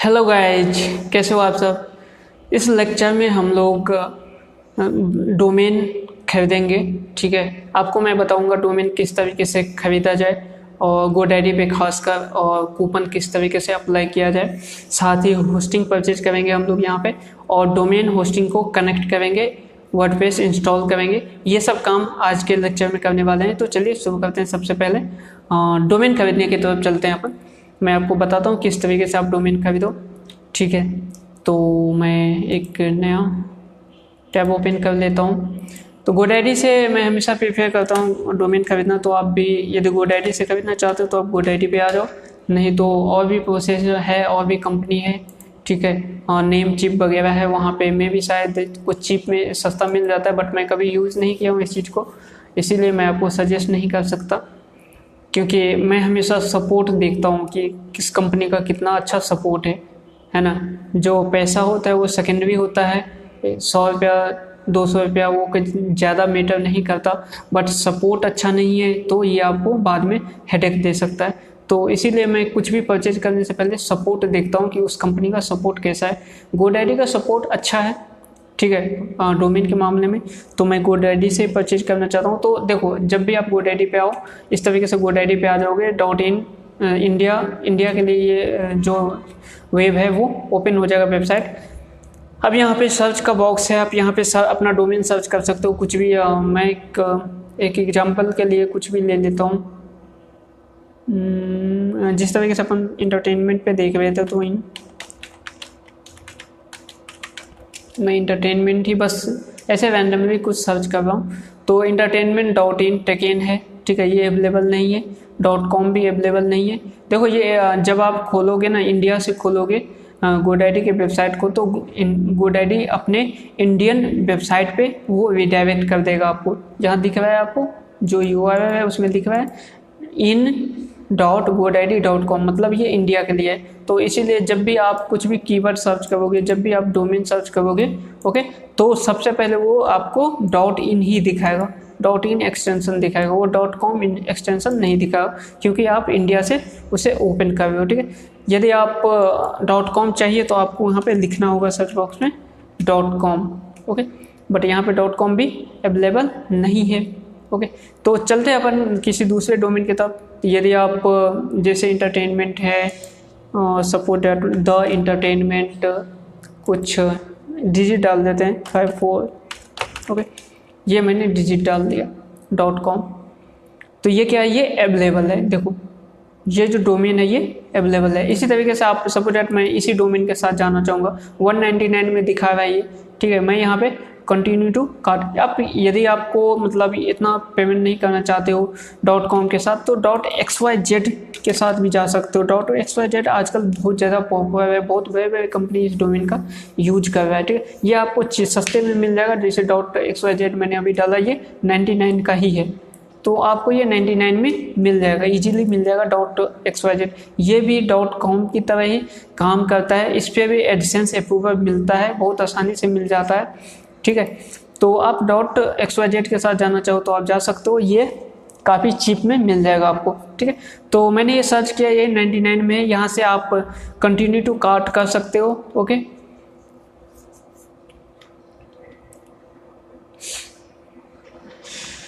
Hello guys, कैसे हो आप सब। इस लेक्चर में हम लोग डोमेन खरीदेंगे। ठीक है, आपको मैं बताऊंगा डोमेन किस तरीके से खरीदा जाए और गोडैडी पे खासकर, और कूपन किस तरीके से अप्लाई किया जाए। साथ ही होस्टिंग परचेज करेंगे हम लोग यहाँ पे, और डोमेन होस्टिंग को कनेक्ट करेंगे, वर्डप्रेस इंस्टॉल करेंगे। ये सब काम आज के लेक्चर में करने वाले हैं। तो चलिए शुरू करते हैं। सबसे पहले डोमेन खरीदने की तरफ चलते हैं अपन। मैं आपको बताता हूँ किस तरीके से आप डोमेन खरीदो। ठीक है, तो मैं एक नया टैब ओपन कर लेता हूँ। तो गोडैडी से मैं हमेशा प्रेफर करता हूँ डोमेन खरीदना। तो आप भी यदि गोडैडी से खरीदना चाहते हो तो आप गोडैडी पे आ जाओ, नहीं तो और भी प्रोसेस है, और भी कंपनी है। ठीक है, और नेम चिप वगैरह है, वहाँ पे मैं भी शायद कुछ चिप में सस्ता मिल जाता है, बट मैं कभी यूज़ नहीं किया हूँ इस चीज़ को, इसीलिए मैं आपको सजेस्ट नहीं कर सकता। क्योंकि मैं हमेशा सपोर्ट देखता हूँ कि किस कंपनी का कितना अच्छा सपोर्ट है ना। जो पैसा होता है वो सेकेंडरी होता है, 100 रुपया 200 रुपया वो ज़्यादा मैटर नहीं करता, बट सपोर्ट अच्छा नहीं है तो ये आपको बाद में हेडेक दे सकता है। तो इसीलिए मैं कुछ भी परचेज करने से पहले सपोर्ट देखता हूँ कि उस कंपनी का सपोर्ट कैसा है। गोडैडी का सपोर्ट अच्छा है, ठीक है, डोमेन के मामले में। तो मैं गोडैडी से परचेज करना चाहता हूँ। तो देखो, जब भी आप गोडैडी पे आओ, इस तरीके से गोडैडी पे आ जाओगे, .in इंडिया के लिए ये जो वेब है वो ओपन हो जाएगा वेबसाइट। अब यहाँ पे सर्च का बॉक्स है, आप यहाँ पे अपना डोमेन सर्च कर सकते हो कुछ भी। मैं एक एग्जांपल के लिए कुछ भी ले लेता हूँ। जिस तरीके से अपन इंटरटेनमेंट पे देख रहे थे, तो मैं इंटरटेनमेंट ही बस ऐसे रैंडमली कुछ सर्च कर रहा हूँ। तो entertainment.in टेकन है, ठीक है, ये अवेलेबल नहीं है। .com भी अवेलेबल नहीं है। देखो, ये जब आप खोलोगे ना, इंडिया से खोलोगे गोडैडी के वेबसाइट को, तो गोडैडी अपने इंडियन वेबसाइट पे वो रिडायरेक्ट कर देगा आपको। जहाँ दिख रहा है आपको जो URL है उसमें दिख रहा है in.godaddy.com, मतलब ये इंडिया के लिए है। तो इसीलिए जब भी आप कुछ भी कीवर्ड सर्च करोगे, जब भी आप डोमेन सर्च करोगे, ओके, तो सबसे पहले वो आपको .in ही दिखाएगा, .in एक्सटेंशन दिखाएगा, वो .com एक्सटेंशन नहीं दिखाएगा, क्योंकि आप इंडिया से उसे ओपन कर रहे हो। ठीक है, यदि आप .com चाहिए तो आपको यहाँ पे लिखना होगा सर्च बॉक्स में .com, ओके, बट यहाँ पे .com भी अवेलेबल नहीं है। ओके, तो चलते हैं अपन किसी दूसरे डोमेन की तरफ। यदि आप जैसे इंटरटेनमेंट है, सपोर्ट द इंटरटेनमेंट, कुछ डिजिट डाल देते हैं 54, ओके, ये मैंने डिजिट डाल दिया .com। तो ये क्या है, ये अवेलेबल है। देखो, ये जो डोमेन है ये अवेलेबल है। इसी तरीके से आप सपोज दैट मैं इसी डोमेन के साथ जाना चाहूँगा, 199 में दिखा रहा है ये, ठीक है। मैं यहाँ पे कंटिन्यू टू कार्ट, आप यदि आपको मतलब इतना पेमेंट नहीं करना चाहते हो .com के साथ, तो .xyz के साथ भी जा सकते हो। .xyz आजकल बहुत ज़्यादा पॉपुलर है, बहुत बड़े बड़े कंपनी इस डोमेन का यूज कर रहा है, ठीक है। ये आपको सस्ते में मिल जाएगा। जैसे .xyz मैंने अभी डाला, ये 99 का ही है, तो आपको ये 99 में मिल जाएगा, इजीली मिल जाएगा .xyz। ये भी .com की तरह ही काम करता है, इस पर भी एडसेंस अप्रूवल मिलता है, बहुत आसानी से मिल जाता है, ठीक है। तो आप .xyz के साथ जाना चाहो तो आप जा सकते हो, ये काफ़ी चीप में मिल जाएगा आपको, ठीक है। तो मैंने ये सर्च किया, ये 99 में, यहाँ से आप कंटिन्यू टू कार्ट कर सकते हो, ओके।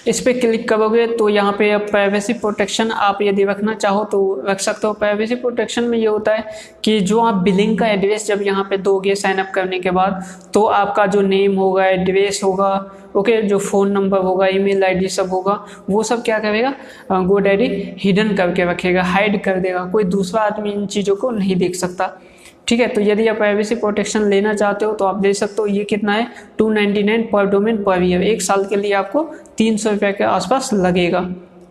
इस पर क्लिक करोगे तो यहाँ पे प्राइवेसी प्रोटेक्शन आप यदि रखना चाहो तो रख सकते हो। प्राइवेसी प्रोटेक्शन में ये होता है कि जो आप बिलिंग का एड्रेस जब यहाँ पे दोगे साइन अप करने के बाद, तो आपका जो नेम होगा, एड्रेस होगा, ओके, जो फ़ोन नंबर होगा, ईमेल आईडी सब होगा, वो सब क्या करेगा, गोडैडी हिडन करके रखेगा, हाइड कर देगा, कोई दूसरा आदमी इन चीज़ों को नहीं देख सकता, ठीक है। तो यदि आप प्राइवेसी प्रोटेक्शन लेना चाहते हो तो आप ले सकते हो। ये कितना है, 299 पर डोमेन पर ईयर, 1 साल के लिए आपको 300 रुपये के आसपास लगेगा,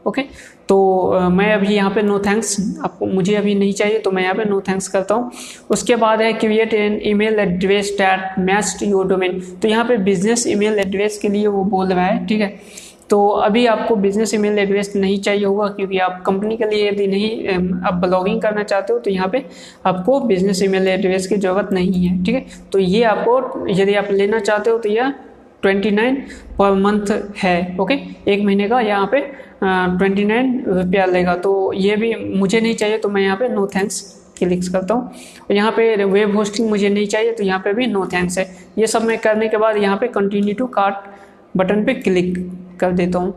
ओके। तो मैं अभी यहाँ पे नो थैंक्स, आपको मुझे अभी नहीं चाहिए, तो मैं यहाँ पे नो थैंक्स करता हूँ। उसके बाद है create an email address that matched your domain. तो यहाँ पे बिजनेस ईमेल एड्रेस के लिए वो बोल रहा है, ठीक है। तो अभी आपको बिजनेस ईमेल एड्रेस नहीं चाहिए होगा, क्योंकि आप कंपनी के लिए यदि नहीं आप ब्लॉगिंग करना चाहते हो तो यहाँ पे आपको बिजनेस ईमेल एड्रेस की ज़रूरत नहीं है, ठीक है। तो ये आपको यदि आप लेना चाहते हो तो यह 29 पर मंथ है, ओके, 1 महीने का यहाँ पे 29 रुपया लेगा। तो ये भी मुझे नहीं चाहिए, तो मैं यहाँ पे नो थैंक्स क्लिक करता हूँ। और यहाँ पे वेब होस्टिंग मुझे नहीं चाहिए तो यहाँ पे भी नो थैंक्स है। ये सब मैं करने के बाद यहाँ पे कंटिन्यू टू कार्ट बटन पे क्लिक कर देता हूँ।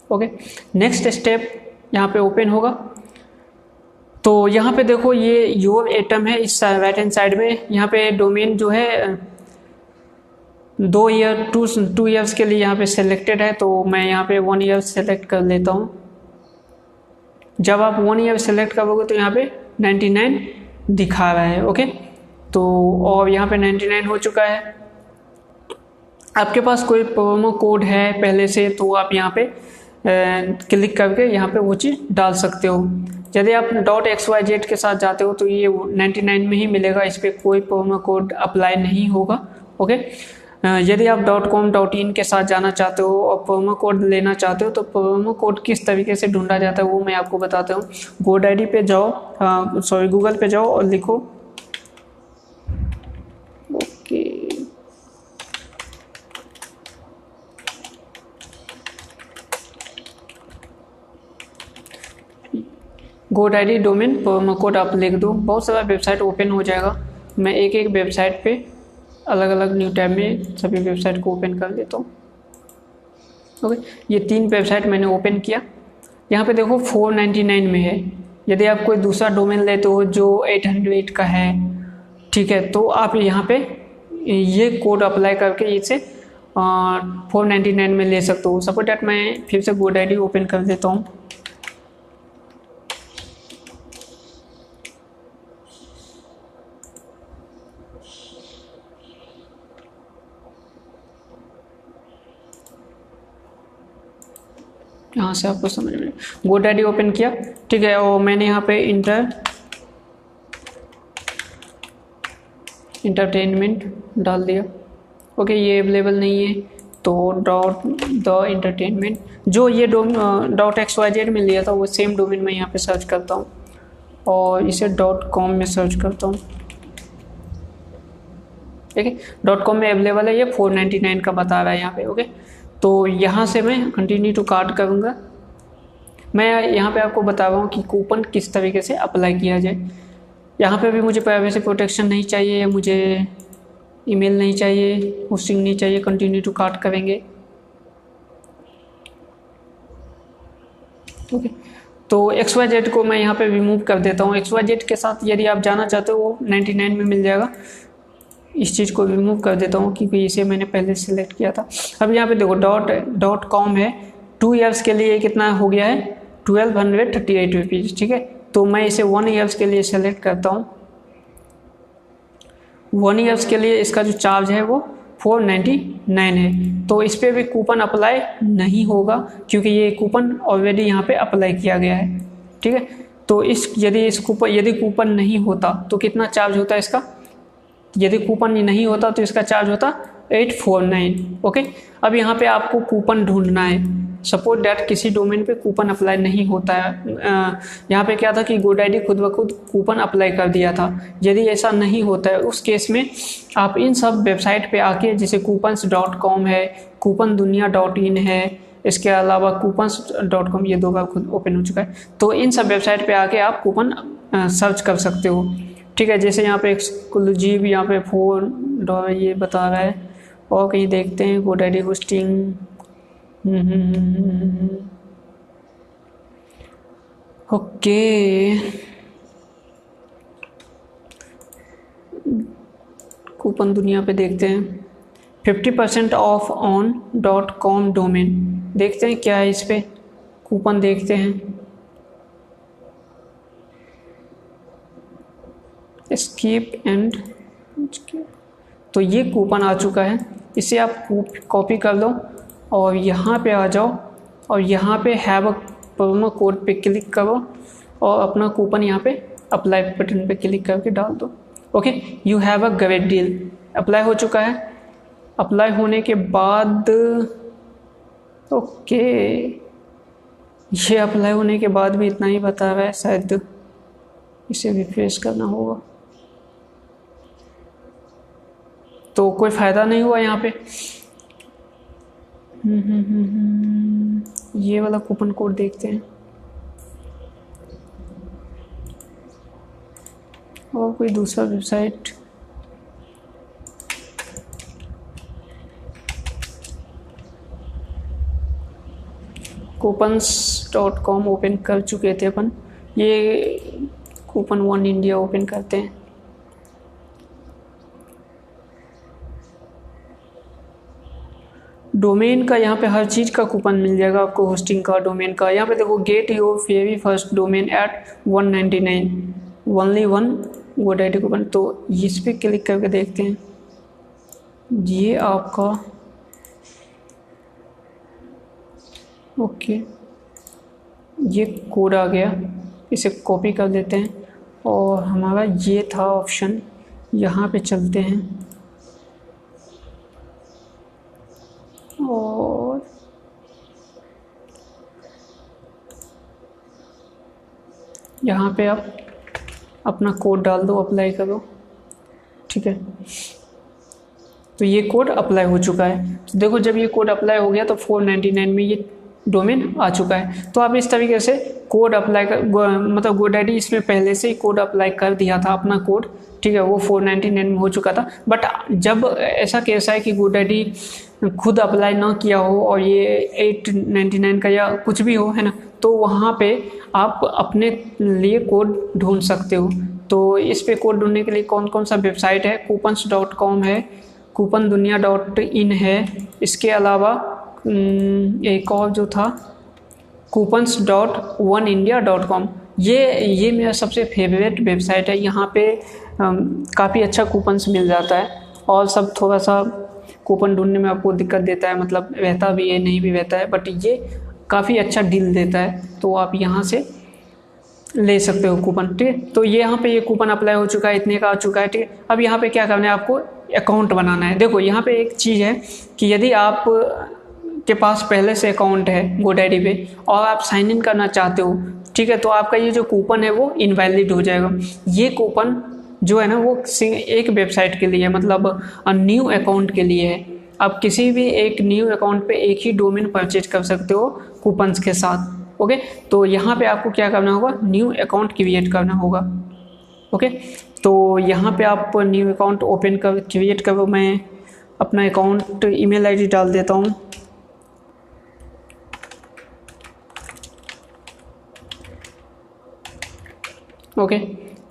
ओके, नेक्स्ट स्टेप यहाँ पे ओपन होगा। तो यहाँ पे देखो ये योर एटम है इस राइट हैंड साइड में। यहाँ पे डोमेन जो है 2 ईयर्स के लिए यहाँ पे सिलेक्टेड है, तो मैं यहाँ पे 1 ईयर सेलेक्ट कर लेता हूँ। जब आप 1 ईयर सेलेक्ट करोगे तो यहाँ पे 99 दिखा रहा है। ओके, तो और यहाँ पे 99 हो चुका है। आपके पास कोई प्रोमो कोड है पहले से तो आप यहाँ पे क्लिक करके यहाँ पे वो चीज़ डाल सकते हो। यदि आप .xyz के साथ जाते हो तो ये 99 में ही मिलेगा, इस पर कोई प्रोमो कोड अप्लाई नहीं होगा। ओके, यदि आप .com.in के साथ जाना चाहते हो और प्रोमो कोड लेना चाहते हो तो प्रोमो कोड किस तरीके से ढूंढा जाता है वो मैं आपको बताता हूँ। GoDaddy पे जाओ, गूगल पे जाओ और लिखो okay GoDaddy domain promo code आप लिख दो, बहुत सारा वेबसाइट ओपन हो जाएगा। मैं एक एक वेबसाइट पे अलग अलग न्यू टैब में सभी वेबसाइट को ओपन कर देता हूँ। ओके, ये 3 वेबसाइट मैंने ओपन किया। यहाँ पे देखो 499 में है। यदि आप कोई दूसरा डोमेन लेते हो जो 808 का है, ठीक है, तो आप यहाँ पे ये कोड अप्लाई करके इसे 499 में ले सकते हो। सपोज दैट मैं फिर से GoDaddy ओपन कर देता हूँ। यहाँ से आपको समझ में GoDaddy ओपन किया, ठीक है, और मैंने यहाँ पे इंटरटेनमेंट डाल दिया। ओके, ये अवेलेबल नहीं है तो द इंटरटेनमेंट जो ये .xyz में लिया था वो सेम डोमेन में यहाँ पे सर्च करता हूँ और इसे .com में सर्च करता हूँ। ठीक है, .com में अवेलेबल है, ये 499 का बता रहा है यहाँ पे। ओके, तो यहाँ से मैं कंटिन्यू टू कार्ट करूँगा। मैं यहाँ पे आपको बता रहा हूँ कि कूपन किस तरीके से अप्लाई किया जाए। यहाँ पे भी मुझे प्राइवेसी प्रोटेक्शन नहीं चाहिए, मुझे ईमेल नहीं चाहिए, होस्टिंग नहीं चाहिए, कंटिन्यू टू कार्ट करेंगे। ओके, तो XYZ को मैं यहाँ पे रिमूव कर देता हूँ। XYZ के साथ यदि आप जाना चाहते हो वो 99 में मिल जाएगा। इस चीज़ को रिमूव कर देता हूँ क्योंकि इसे मैंने पहले सिलेक्ट किया था। अब यहाँ पे देखो .com है, 2 ईयर्स के लिए कितना हो गया है 1238 रुपीज़। ठीक है, तो मैं इसे 1 ईयर्स के लिए सेलेक्ट करता हूँ। 1 ईयर्स के लिए इसका जो चार्ज है वो 499 है, तो इस पर भी कूपन अप्लाई नहीं होगा क्योंकि ये कूपन ऑलरेडी यहाँ पे अप्लाई किया गया है। ठीक है, तो यदि कूपन नहीं होता तो कितना चार्ज होता है इसका, यदि कूपन नहीं होता तो इसका चार्ज होता 849। ओके, अब यहाँ पे आपको कूपन ढूंढना है। सपोज डैट किसी डोमेन पे कूपन अप्लाई नहीं होता है। यहाँ पे क्या था कि GoDaddy खुद ब खुद कूपन अप्लाई कर दिया था। यदि ऐसा नहीं होता है उस केस में आप इन सब वेबसाइट पे आके, जैसे coupons.com है, coupondunia.in है, इसके अलावा coupons.com, ये 2 बार खुद ओपन हो चुका है, तो इन सब वेबसाइट पे आके आप कूपन सर्च कर सकते हो। ठीक है, जैसे यहाँ पे एक्सक्लूसिव यहाँ पे $4 ये बता रहा है, और कहीं देखते हैं GoDaddy होस्टिंग। ओके, कूपन दुनिया पे देखते हैं। 50% ऑफ ऑन .com डोमेन, देखते हैं क्या है इस पे, कूपन देखते हैं। स्कीप एंड, तो ये कूपन आ चुका है, इसे आप कॉपी कर लो और यहाँ पे आ जाओ और यहाँ पे हैव अ प्रोमो कोड पे क्लिक करो और अपना कूपन यहाँ पे अप्लाई बटन पे क्लिक करके डाल दो। Okay, you have a great deal, apply हो चुका है। अप्लाई होने के बाद ओके, ये अप्लाई होने के बाद भी इतना ही बता रहा है, शायद इसे रिफ्रेश करना होगा, तो कोई फ़ायदा नहीं हुआ यहाँ पे। ये वाला कूपन कोड देखते हैं। कोई दूसरा वेबसाइट coupons.com ओपन कर चुके थे अपन, ये कूपन वन इंडिया ओपन करते हैं। डोमेन का यहाँ पे हर चीज़ का कूपन मिल जाएगा आपको, होस्टिंग का, डोमेन का। यहाँ पे देखो get your very first domain at 199 only one GoDaddy coupon. तो इस पर क्लिक करके देखते हैं, ये आपका ओके, ये कोड आ गया, इसे कॉपी कर देते हैं और हमारा ये था ऑप्शन, यहाँ पे चलते हैं और यहाँ पे आप अपना कोड डाल दो, अप्लाई करो, ठीक है। तो ये कोड अप्लाई हो चुका है। तो देखो जब ये कोड अप्लाई हो गया तो 499 में ये डोमेन आ चुका है। तो आप इस तरीके से कोड अप्लाई कर, मतलब GoDaddy इसमें पहले से ही कोड अप्लाई कर दिया था अपना कोड, ठीक है, वो 499 में हो चुका था। बट जब ऐसा केस है कि GoDaddy खुद अप्लाई ना किया हो और ये 899 का या कुछ भी हो, है ना, तो वहाँ पे आप अपने लिए कोड ढूंढ सकते हो। तो इस पे कोड ढूंढने के लिए कौन कौन सा वेबसाइट है, coupons.com है, coupondunia.in है, इसके अलावा एक और जो था coupons.oneindia.com, ये मेरा सबसे फेवरेट वेबसाइट है। यहाँ पे काफ़ी अच्छा कूपन्स मिल जाता है और सब थोड़ा सा कूपन ढूंढने में आपको दिक्कत देता है, मतलब रहता भी है नहीं भी रहता है, बट ये काफ़ी अच्छा डील देता है, तो आप यहाँ से ले सकते हो कूपन, ठीक है। तो ये यहाँ पे ये कूपन अप्लाई हो चुका है, इतने का आ चुका है, ठीक है। अब यहाँ पे क्या करना है, आपको अकाउंट बनाना है। देखो यहाँ पे एक चीज़ है कि यदि आप के पास पहले से अकाउंट है GoDaddy पे और आप साइन इन करना चाहते हो, ठीक है, तो आपका ये जो कूपन है वो इनवैलिड हो जाएगा। ये कूपन जो है ना वो एक वेबसाइट के लिए है, मतलब न्यू अकाउंट के लिए है। आप किसी भी एक न्यू अकाउंट पे एक ही डोमेन परचेज कर सकते हो कूपन्स के साथ, ओके। तो यहाँ पे आपको क्या करना होगा, न्यू अकाउंट क्रिएट करना होगा, ओके। तो यहाँ पे आप न्यू अकाउंट ओपन कर क्रिएट करो। मैं अपना अकाउंट ईमेल आईडी डाल देता हूँ, ओके।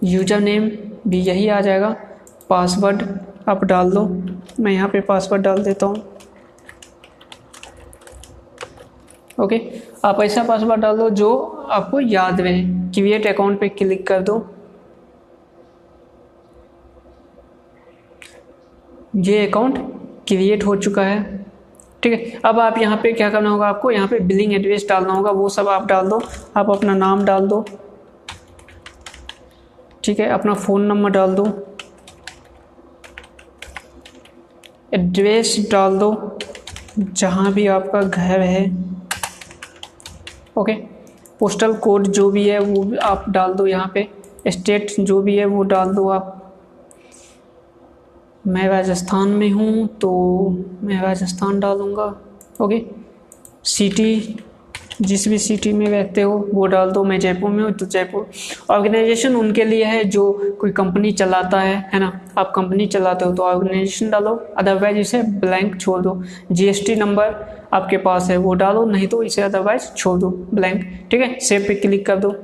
यूज़र नेम भी यही आ जाएगा, पासवर्ड आप डाल दो, मैं यहाँ पे पासवर्ड डाल देता हूँ, ओके। आप ऐसा पासवर्ड डाल दो जो आपको याद रहे। क्रिएट अकाउंट पे क्लिक कर दो, ये अकाउंट क्रिएट हो चुका है, ठीक है। अब आप यहाँ पे क्या करना होगा, आपको यहाँ पे बिलिंग एड्रेस डालना होगा, वो सब आप डाल दो। आप अपना नाम डाल दो, ठीक है, अपना फ़ोन नंबर डाल दो, एड्रेस डाल दो जहाँ भी आपका घर है, ओके। पोस्टल कोड जो भी है वो भी आप डाल दो यहाँ पे, स्टेट जो भी है वो डाल दो आप। मैं राजस्थान में हूँ तो मैं राजस्थान डालूँगा, ओके। सिटी जिस भी सिटी में रहते हो वो डाल दो, मैं जयपुर में हूँ तो जयपुर। ऑर्गेनाइजेशन उनके लिए है जो कोई कंपनी चलाता है ना, आप कंपनी चलाते हो तो ऑर्गेनाइजेशन डालो, अदरवाइज इसे ब्लैंक छोड़ दो। जीएसटी नंबर आपके पास है वो डालो, नहीं तो इसे अदरवाइज छोड़ दो ब्लैंक, ठीक है। सेव पे क्लिक कर दो,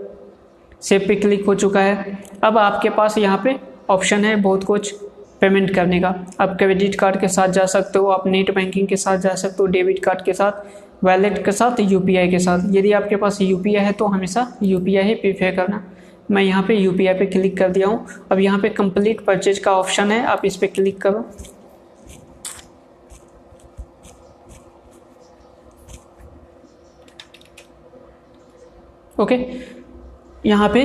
सेव पे क्लिक हो चुका है। अब आपके पास यहाँ पे ऑप्शन है बहुत कुछ पेमेंट करने का। आप क्रेडिट कार्ड के साथ जा सकते हो, आप नेट बैंकिंग के साथ जा सकते हो, डेबिट कार्ड के साथ, वैलेट के साथ, यूपीआई के साथ। यदि आपके पास यूपीआई है तो हमेशा यूपीआई ही प्रीफर करना। मैं यहाँ पे यूपीआई पे क्लिक कर दिया हूँ। अब यहाँ पे कंप्लीट परचेज का ऑप्शन है, आप इस पर क्लिक करो, ओके। यहाँ पे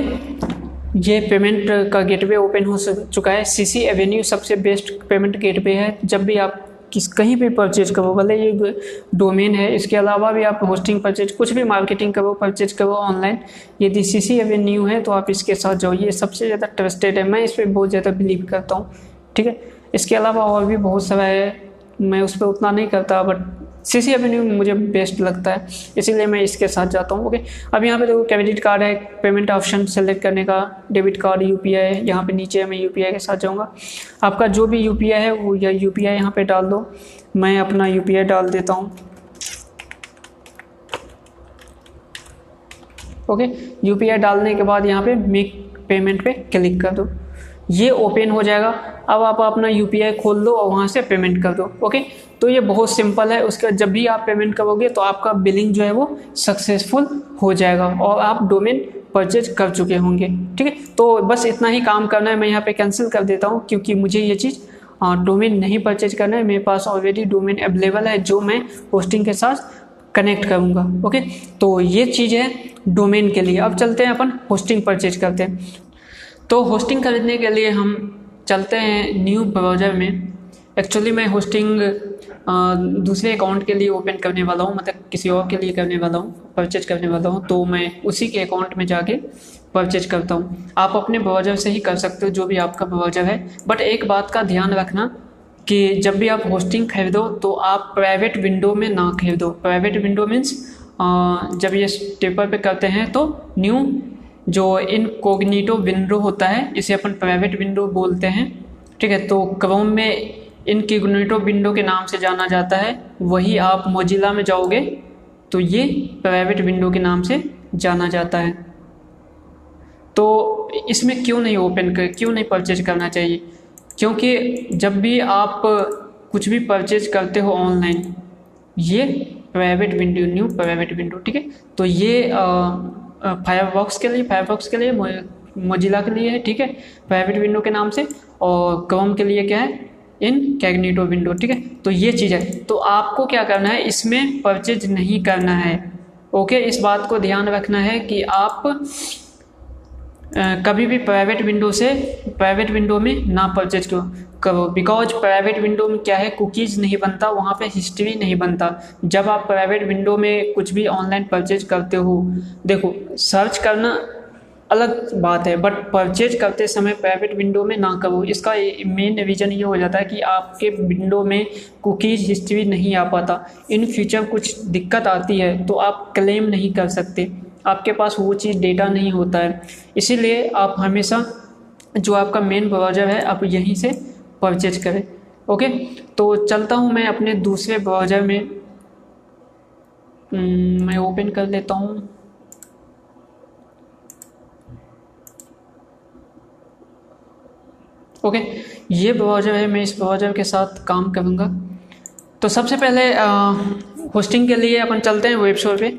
ये पेमेंट का गेटवे ओपन हो चुका है। सीसी एवेन्यू सबसे बेस्ट पेमेंट गेटवे है। जब भी आप कहीं भी परचेज करो, भले ये डोमेन है, इसके अलावा भी आप होस्टिंग परचेज, कुछ भी मार्केटिंग करो, परचेज करो ऑनलाइन, यदि सीसी एवेन्यू है तो आप इसके साथ जाओ। ये सबसे ज़्यादा ट्रस्टेड है, मैं इस पर बहुत ज़्यादा बिलीव करता हूँ, ठीक है। इसके अलावा और भी बहुत सारा है, मैं उस पर उतना नहीं करता, बट CC एवेन्यू मुझे बेस्ट लगता है, इसीलिए मैं इसके साथ जाता हूँ। ओके, अब यहाँ पे देखो क्रेडिट कार्ड है, पेमेंट ऑप्शन सेलेक्ट करने का, डेबिट कार्ड, UPI है, यहाँ पे नीचे मैं UPI के साथ जाऊँगा। आपका जो भी UPI है वो या UPI यहाँ पे डाल दो। मैं अपना UPI डाल देता हूँ। ओके, UPI डालने के बाद यहाँ पे मेक पेमेंट पे क्लिक कर दो, ये ओपन हो जाएगा। अब आप अपना UPI खोल दो और वहाँ से पेमेंट कर दो। ओके, तो ये बहुत सिंपल है। उसके जब भी आप पेमेंट करोगे तो आपका बिलिंग जो है वो सक्सेसफुल हो जाएगा और आप डोमेन परचेज कर चुके होंगे। ठीक है, तो बस इतना ही काम करना है। मैं यहाँ पे कैंसिल कर देता हूँ क्योंकि मुझे ये चीज़ डोमेन नहीं परचेज करना है। मेरे पास ऑलरेडी डोमेन अवेलेबल है जो मैं होस्टिंग के साथ कनेक्ट करूँगा। ओके, तो ये चीज़ है डोमेन के लिए। अब चलते हैं अपन होस्टिंग परचेज करते हैं। तो होस्टिंग खरीदने के लिए हम चलते हैं न्यू ब्राउज़र में। एक्चुअली मैं होस्टिंग दूसरे अकाउंट के लिए ओपन करने वाला हूँ, मतलब किसी और के लिए करने वाला हूँ, परचेज करने वाला हूँ, तो मैं उसी के अकाउंट में जाके परचेज करता हूँ। आप अपने ब्राउज़र से ही कर सकते हो, जो भी आपका ब्राउज़र है। बट एक बात का ध्यान रखना कि जब भी आप होस्टिंग खरीदो तो आप प्राइवेट विंडो में ना खरीदो। प्राइवेट विंडो मीन्स जब ये पेपर पे करते हैं तो न्यू जो इनकॉग्निटो विंडो होता है, इसे अपन प्राइवेट विंडो बोलते हैं। ठीक है, तो क्रोम में इनकॉग्निटो विंडो के नाम से जाना जाता है, वही आप मोजिला में जाओगे तो ये प्राइवेट विंडो के नाम से जाना जाता है। तो इसमें क्यों नहीं परचेज करना चाहिए? क्योंकि जब भी आप कुछ भी परचेज करते हो ऑनलाइन, ये private window, new private window, ठीक है, तो ये फायरफॉक्स के लिए मोजिला के लिए है, ठीक है, प्राइवेट विंडो के नाम से, और क्रोम के लिए क्या है, इनकॉग्निटो विंडो। ठीक है, तो ये चीज़ है। तो आपको क्या करना है, इसमें परचेज नहीं करना है। ओके, इस बात को ध्यान रखना है कि आप कभी भी प्राइवेट विंडो में ना परचेज करो। बिकॉज प्राइवेट विंडो में क्या है, कुकीज़ नहीं बनता, वहाँ पे हिस्ट्री नहीं बनता। जब आप प्राइवेट विंडो में कुछ भी ऑनलाइन परचेज करते हो, देखो सर्च करना अलग बात है, बट परचेज करते समय प्राइवेट विंडो में ना करो। इसका मेन रीज़न ये हो जाता है कि आपके विंडो में कुकीज़ हिस्ट्री नहीं आ पाता। इन फ्यूचर कुछ दिक्कत आती है तो आप क्लेम नहीं कर सकते, आपके पास वो चीज़ डेटा नहीं होता है। इसीलिए आप हमेशा जो आपका मेन ब्राउज़र है आप यहीं से परचेज करें। ओके, तो चलता हूँ मैं अपने दूसरे ब्राउज़र में, मैं ओपन कर लेता हूँ। ओके, ये ब्राउज़र है, मैं इस ब्राउज़र के साथ काम करूँगा। तो सबसे पहले होस्टिंग के लिए अपन चलते हैं वेब शो पे।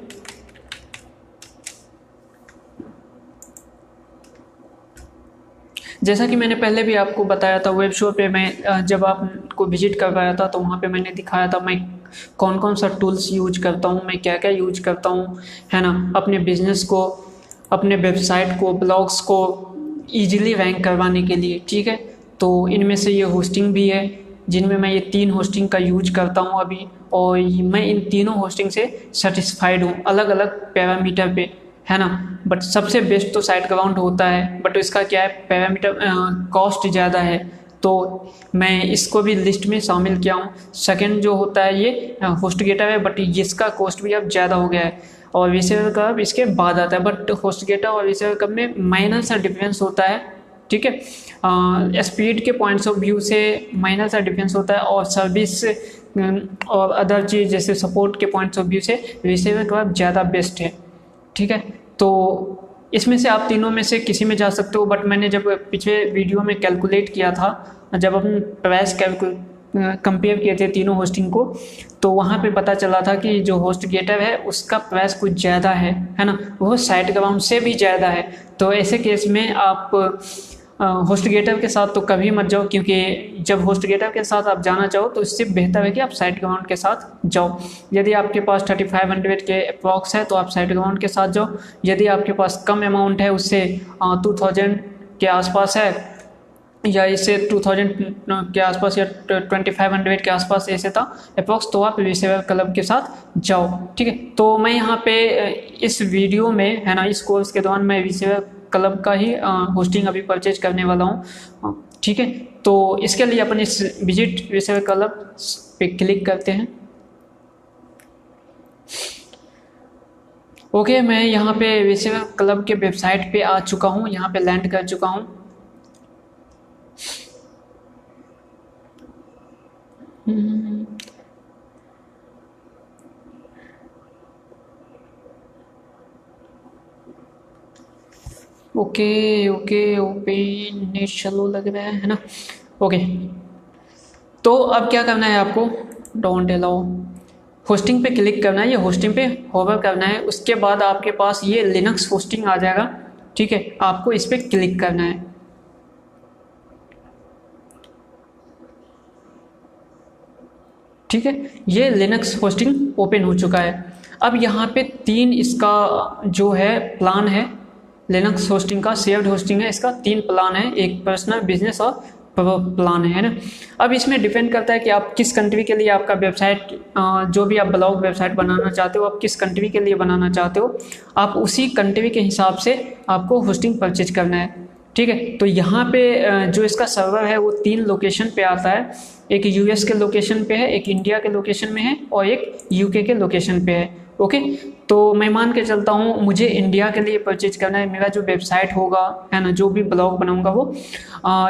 जैसा कि मैंने पहले भी आपको बताया था, वेब शो पे मैं जब आपको विजिट करवाया था तो वहाँ पे मैंने दिखाया था मैं कौन कौन सा टूल्स यूज करता हूँ, मैं क्या क्या यूज करता हूँ, है ना, अपने बिजनेस को, अपने वेबसाइट को, ब्लॉग्स को ईजिली रैंक करवाने के लिए। ठीक है, तो इनमें से ये होस्टिंग भी है, जिनमें मैं ये 3 होस्टिंग का यूज करता हूँ अभी, और मैं इन तीनों होस्टिंग से सेटिस्फाइड हूँ अलग अलग पैरामीटर पे, है ना। बट सबसे बेस्ट तो साइटग्राउंड होता है, बट इसका क्या है, पैरामीटर कॉस्ट ज़्यादा है, तो मैं इसको भी लिस्ट में शामिल किया हूँ। सेकंड जो होता है ये होस्टगेटर है, बट इसका कॉस्ट भी अब ज़्यादा हो गया है, और रिसीवर कर्व इसके बाद आता है। बट होस्टगेटर और रिसीवर कर्व में माइनर सा डिफरेंस होता है, ठीक है, स्पीड के पॉइंट्स ऑफ व्यू से माइनर सा डिफरेंस होता है, और सर्विस और अदर चीज़ जैसे सपोर्ट के पॉइंट्स ऑफ व्यू से रिसीवर कर्व ज़्यादा बेस्ट है। ठीक है, तो इसमें से आप तीनों में से किसी में जा सकते हो। बट मैंने जब पिछले वीडियो में कैलकुलेट किया था, जब अपन प्राइस कंपेयर किए थे तीनों होस्टिंग को, तो वहाँ पे पता चला था कि जो होस्टगेटर है उसका प्राइस कुछ ज़्यादा है ना, वो साइटग्राउंड से भी ज़्यादा है। तो ऐसे केस में आप होस्टगेटर के साथ तो कभी मत जाओ, क्योंकि जब होस्टगेटर के साथ आप जाना चाहो तो इससे बेहतर है कि आप साइटग्राउंड के साथ जाओ। यदि आपके पास 3500 के अप्रॉक्स है तो आप साइटग्राउंड के साथ जाओ। यदि आपके पास कम अमाउंट है, उससे 2000 के आसपास है, या इससे 2000 के आसपास या 2500 के आसपास ऐसे था अप्रॉक्स, तो आप रिसीवर क्लब के साथ जाओ। ठीक है, तो मैं यहाँ पे इस वीडियो में, है ना, इस कोर्स के दौरान मैं रिसीवर क्लब का ही होस्टिंग अभी परचेज करने वाला हूँ। ठीक है, तो इसके लिए अपन इस विजिट रिसीवर क्लब पे क्लिक करते हैं। ओके, मैं यहाँ पे विसेवा क्लब के वेबसाइट पे आ चुका हूँ, यहाँ पे लैंड कर चुका हूँ। ओके ओके ओपन चलो लग रहा है ना। ओके, तो अब क्या करना है आपको, डोंट अलाउ होस्टिंग पे क्लिक करना है, ये होस्टिंग पे होवर करना है। उसके बाद आपके पास ये लिनक्स होस्टिंग आ जाएगा, ठीक है, आपको इस पर क्लिक करना है। ठीक है, ये लिनक्स होस्टिंग ओपन हो चुका है। अब यहाँ पे 3 इसका जो है प्लान है, लिनक्स होस्टिंग का शेयर्ड होस्टिंग है, इसका 3 प्लान है, एक पर्सनल, बिजनेस और प्लान है ना। अब इसमें डिपेंड करता है कि आप किस कंट्री के लिए आपका वेबसाइट, जो भी आप ब्लॉग वेबसाइट बनाना चाहते हो, आप किस कंट्री के लिए बनाना चाहते हो, आप उसी कंट्री के हिसाब से आपको होस्टिंग परचेज करना है। ठीक है, तो यहाँ पे जो इसका सर्वर है वो 3 लोकेशन पे आता है, एक यूएस के लोकेशन पे है, एक इंडिया के लोकेशन में है और एक यूके के लोकेशन पे है। ओके, तो मैं मान के चलता हूँ मुझे इंडिया के लिए परचेज करना है, मेरा जो वेबसाइट होगा है ना, जो भी ब्लॉग बनाऊंगा वो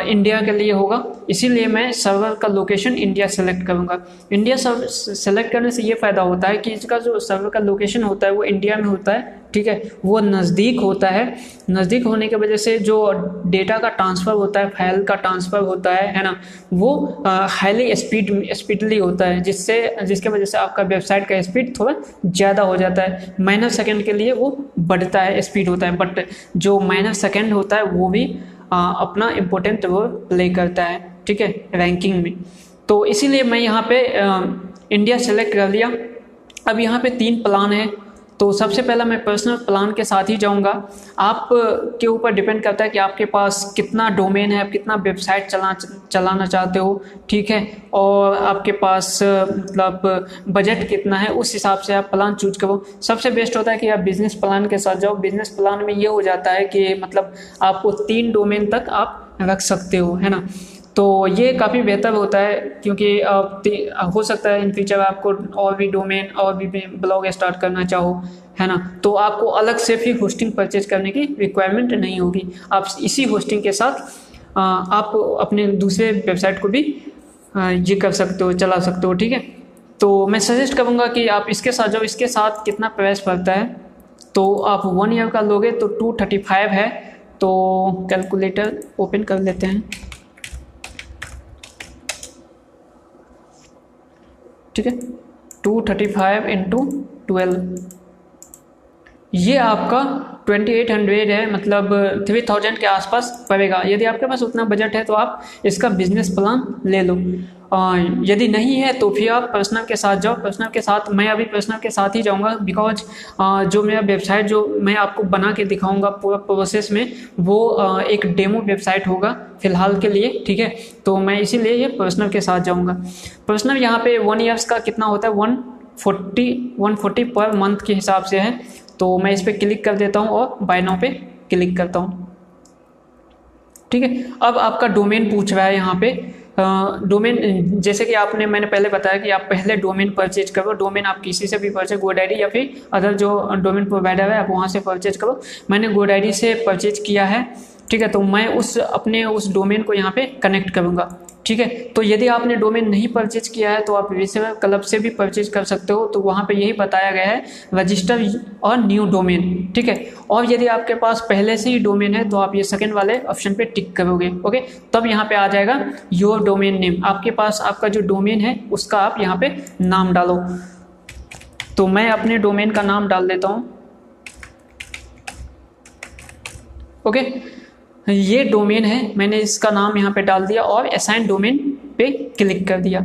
इंडिया के लिए होगा, इसीलिए मैं सर्वर का लोकेशन इंडिया सेलेक्ट करूंगा। इंडिया सेलेक्ट करने से ये फ़ायदा होता है कि इसका जो सर्वर का लोकेशन होता है वो इंडिया में होता है, ठीक है, वो नज़दीक होता है। नज़दीक होने की वजह से जो डेटा का ट्रांसफ़र होता है, फाइल का ट्रांसफ़र होता है ना, वो हाईली स्पीडली होता है, जिसके वजह से आपका वेबसाइट का स्पीड थोड़ा ज़्यादा हो जाता है। माइनर सेकंड के लिए वो बढ़ता है, स्पीड होता है, बट जो माइनर सेकंड होता है वो भी अपना इम्पोर्टेंट रोल प्ले करता है, ठीक है, रैंकिंग में। तो इसीलिए मैं यहाँ पे इंडिया सेलेक्ट कर लिया। अब यहाँ पे 3 प्लान है, तो सबसे पहला मैं पर्सनल प्लान के साथ ही जाऊंगा। आप के ऊपर डिपेंड करता है कि आपके पास कितना डोमेन है, आप कितना वेबसाइट चलाना चाहते हो, ठीक है, और आपके पास मतलब बजट कितना है, उस हिसाब से आप प्लान चूज करो। सबसे बेस्ट होता है कि आप बिजनेस प्लान के साथ जाओ। बिजनेस प्लान में ये हो जाता है कि मतलब आपको 3 डोमेन तक आप रख सकते हो, है ना, तो ये काफ़ी बेहतर होता है, क्योंकि हो सकता है इन फ्यूचर आपको और भी डोमेन और भी ब्लॉग स्टार्ट करना चाहो, है ना, तो आपको अलग से फिर होस्टिंग परचेज करने की रिक्वायरमेंट नहीं होगी। आप इसी होस्टिंग के साथ आप अपने दूसरे वेबसाइट को भी ये कर सकते हो, चला सकते हो, ठीक है। तो मैं सजेस्ट करूँगा कि आप इसके साथ जाओ। इसके साथ कितना प्राइस पड़ता है, तो आप 1 ईयर का लोगे तो 235 है। तो कैलकुलेटर ओपन कर लेते हैं, ठीक है, 235 इंटू 12, ये आपका 2800 है, मतलब 3000 के आसपास पड़ेगा। यदि आपके पास उतना बजट है तो आप इसका बिजनेस प्लान ले लो। यदि नहीं है तो फिर आप पर्सनल के साथ जाओ। पर्सनल के साथ मैं अभी पर्सनल के साथ ही जाऊंगा, बिकॉज जो मेरा वेबसाइट जो मैं आपको बना के दिखाऊंगा पूरा प्रोसेस में, वो एक डेमो वेबसाइट होगा फिलहाल के लिए, ठीक है, तो मैं इसीलिए ये पर्सनल के साथ जाऊंगा। पर्सनल यहाँ पे 1 ईयर्स का कितना होता है, 140 पर मंथ के हिसाब से है। तो मैं इस पर क्लिक कर देता हूँ और बाय नाउ पे क्लिक करता हूँ, ठीक है। अब आपका डोमेन पूछ रहा है यहाँ पे। डोमेन जैसे कि मैंने पहले बताया कि आप पहले डोमेन परचेज करो। डोमेन आप किसी से भी परचेज, GoDaddy या फिर अदर जो डोमेन प्रोवाइडर है आप वहाँ से परचेज करो। मैंने GoDaddy से परचेज किया है, ठीक है, तो मैं अपने उस डोमेन को यहाँ पे कनेक्ट करूँगा, ठीक है। तो यदि आपने डोमेन नहीं परचेज किया है तो आप विसेवा क्लब से भी परचेज कर सकते हो। तो वहाँ पे यही बताया गया है, रजिस्टर और न्यू डोमेन, ठीक है। और यदि आपके पास पहले से ही डोमेन है तो आप ये सेकंड वाले ऑप्शन पे टिक करोगे, ओके, तब यहाँ पे आ जाएगा योर डोमेन नेम। आपके पास आपका जो डोमेन है उसका आप यहाँ पे नाम डालो। तो मैं अपने डोमेन का नाम डाल देता हूँ, ओके। ये डोमेन है, मैंने इसका नाम यहाँ पे डाल दिया और असाइन डोमेन पे क्लिक कर दिया,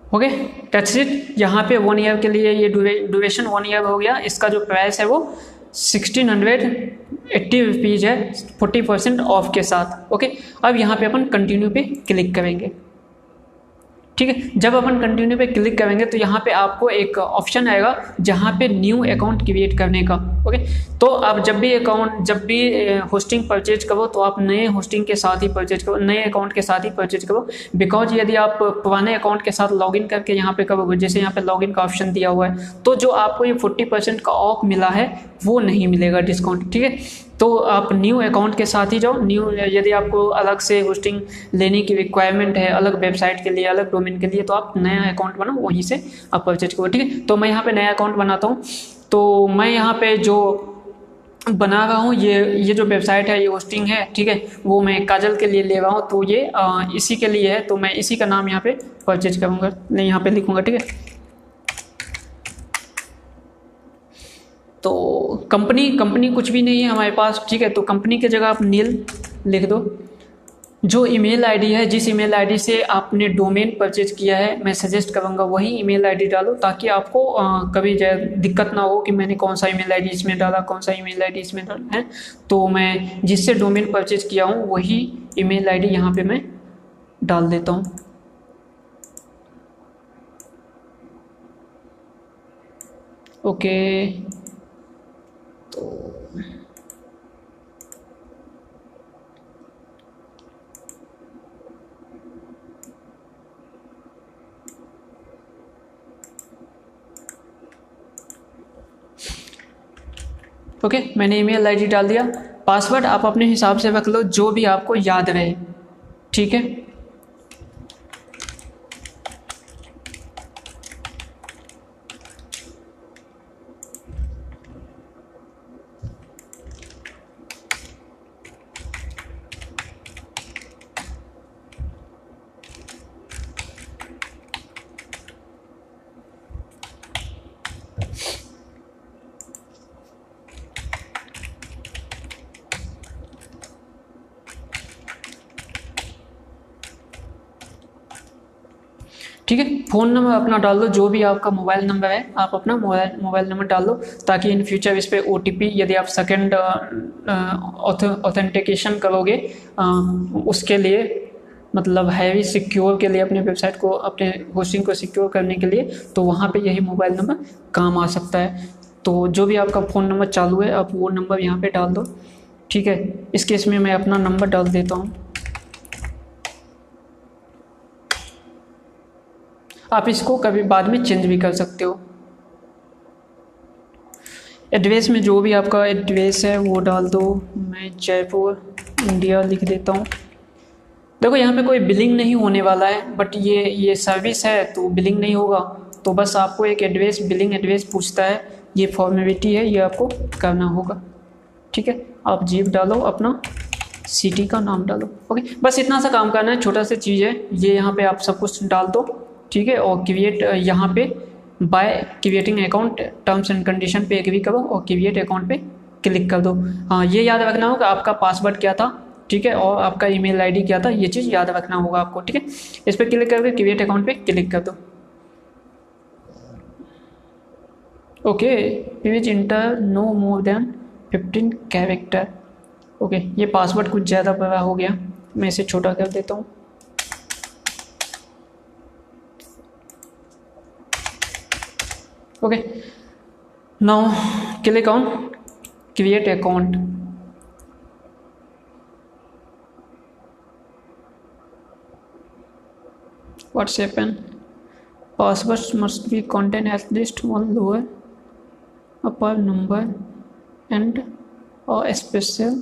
ओके, दैट्स इट। यहाँ पे 1 ईयर के लिए ये ड्यूरेशन 1 ईयर हो गया। इसका जो प्राइस है वो 1680 रुपीज़ है, 40% ऑफ के साथ, ओके। अब यहाँ पे अपन कंटिन्यू पे क्लिक करेंगे, ठीक है। जब अपन कंटिन्यू पे क्लिक करेंगे तो यहाँ पे आपको एक ऑप्शन आएगा जहाँ पे न्यू अकाउंट क्रिएट करने का। ओके, तो आप जब भी होस्टिंग परचेज करो तो आप नए होस्टिंग के साथ ही परचेज करो, नए अकाउंट के साथ ही परचेज करो। बिकॉज यदि आप पुराने अकाउंट के साथ लॉगिन करके यहाँ पे करोगे, जैसे यहाँ पे लॉगिन का ऑप्शन दिया हुआ है, तो जो आपको ये 40% का ऑफ मिला है वो नहीं मिलेगा डिस्काउंट। ठीक है, तो आप न्यू अकाउंट के साथ ही जाओ। न्यू यदि आपको अलग से होस्टिंग लेने की रिक्वायरमेंट है, अलग वेबसाइट के लिए, अलग डोमेन के लिए, तो आप नया अकाउंट बनाओ, वहीं से आप परचेज करो। ठीक है, तो मैं यहाँ पे नया अकाउंट बनाता हूँ। तो मैं यहाँ पे जो बना रहा हूँ, ये जो वेबसाइट है, ये होस्टिंग है, ठीक है, वो मैं काजल के लिए ले रहा हूँ, तो ये इसी के लिए है। तो मैं इसी का नाम यहाँ पे परचेज करूँगा, नहीं यहाँ पे लिखूँगा। ठीक है, तो कंपनी कुछ भी नहीं है हमारे पास। ठीक है, तो कंपनी की जगह आप नील लिख दो। जो ईमेल आईडी है, जिस ईमेल आईडी से आपने डोमेन परचेज किया है, मैं सजेस्ट करूंगा वही ईमेल आईडी डालो, ताकि आपको कभी दिक्कत ना हो कि मैंने कौन सा ईमेल आईडी इसमें डाला, कौन सा ईमेल आईडी इसमें डाला है। तो मैं जिससे डोमेन परचेज किया हूँ वही ईमेल आईडी यहाँ पे मैं डाल देता हूँ। ओके, तो ओके, मैंने ईमेल आईडी डाल दिया। पासवर्ड आप अपने हिसाब से रख लो, जो भी आपको याद रहे। ठीक है, ठीक है, फ़ोन नंबर अपना डाल दो, जो भी आपका मोबाइल नंबर है आप अपना मोबाइल नंबर डाल दो, ताकि इन फ्यूचर इस पर OTP यदि आप सेकंड ऑथेंटिकेशन करोगे उसके लिए, मतलब हैवी सिक्योर के लिए, अपने वेबसाइट को, अपने होस्टिंग को सिक्योर करने के लिए, तो वहाँ पे यही मोबाइल नंबर काम आ सकता है। तो जो भी आपका फ़ोन नंबर चालू है आप वो नंबर यहाँ पे डाल दो। ठीक है, इस केस में मैं अपना नंबर डाल देता हूँ। आप इसको कभी बाद में चेंज भी कर सकते हो। एड्रेस में जो भी आपका एड्रेस है वो डाल दो। मैं जयपुर इंडिया लिख देता हूँ। देखो यहाँ पे कोई बिलिंग नहीं होने वाला है, बट ये सर्विस है तो बिलिंग नहीं होगा। तो बस आपको एक एड्रेस, बिलिंग एड्रेस पूछता है, ये फॉर्मेलिटी है, ये आपको करना होगा। ठीक है, आप जीप डालो, अपना सिटी का नाम डालो। ओके, बस इतना सा काम करना है, छोटा सा चीज़ है ये। यहाँ पे आप सब कुछ डाल दो। ठीक है, और क्रिएट, यहाँ पे by creating account terms and condition पे एग्री करो और क्रिएट अकाउंट पे क्लिक कर दो। हाँ, ये याद रखना होगा आपका पासवर्ड क्या था। ठीक है, और आपका ईमेल आईडी क्या था, ये चीज़ याद रखना होगा आपको। ठीक है, इस पर क्लिक करके क्रिएट अकाउंट पे क्लिक कर दो। Okay, please enter no more than 15 character. Okay, ये पासवर्ड कुछ ज़्यादा बड़ा हो गया, मैं इसे छोटा कर देता हूँ। Okay, now click on create account. What's happened? Passwords must be contain at least one lower upper number and a special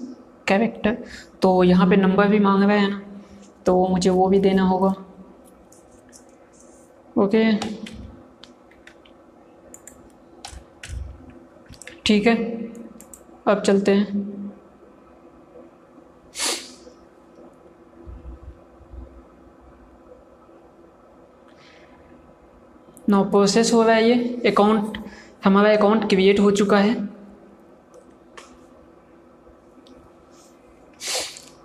character। तो यहाँ पे नंबर भी मांग रहा है ना, तो मुझे वो भी देना होगा। ओके, ठीक है, अब चलते हैं। नाउ प्रोसेस हो रहा है, ये अकाउंट, हमारा अकाउंट क्रिएट हो चुका है।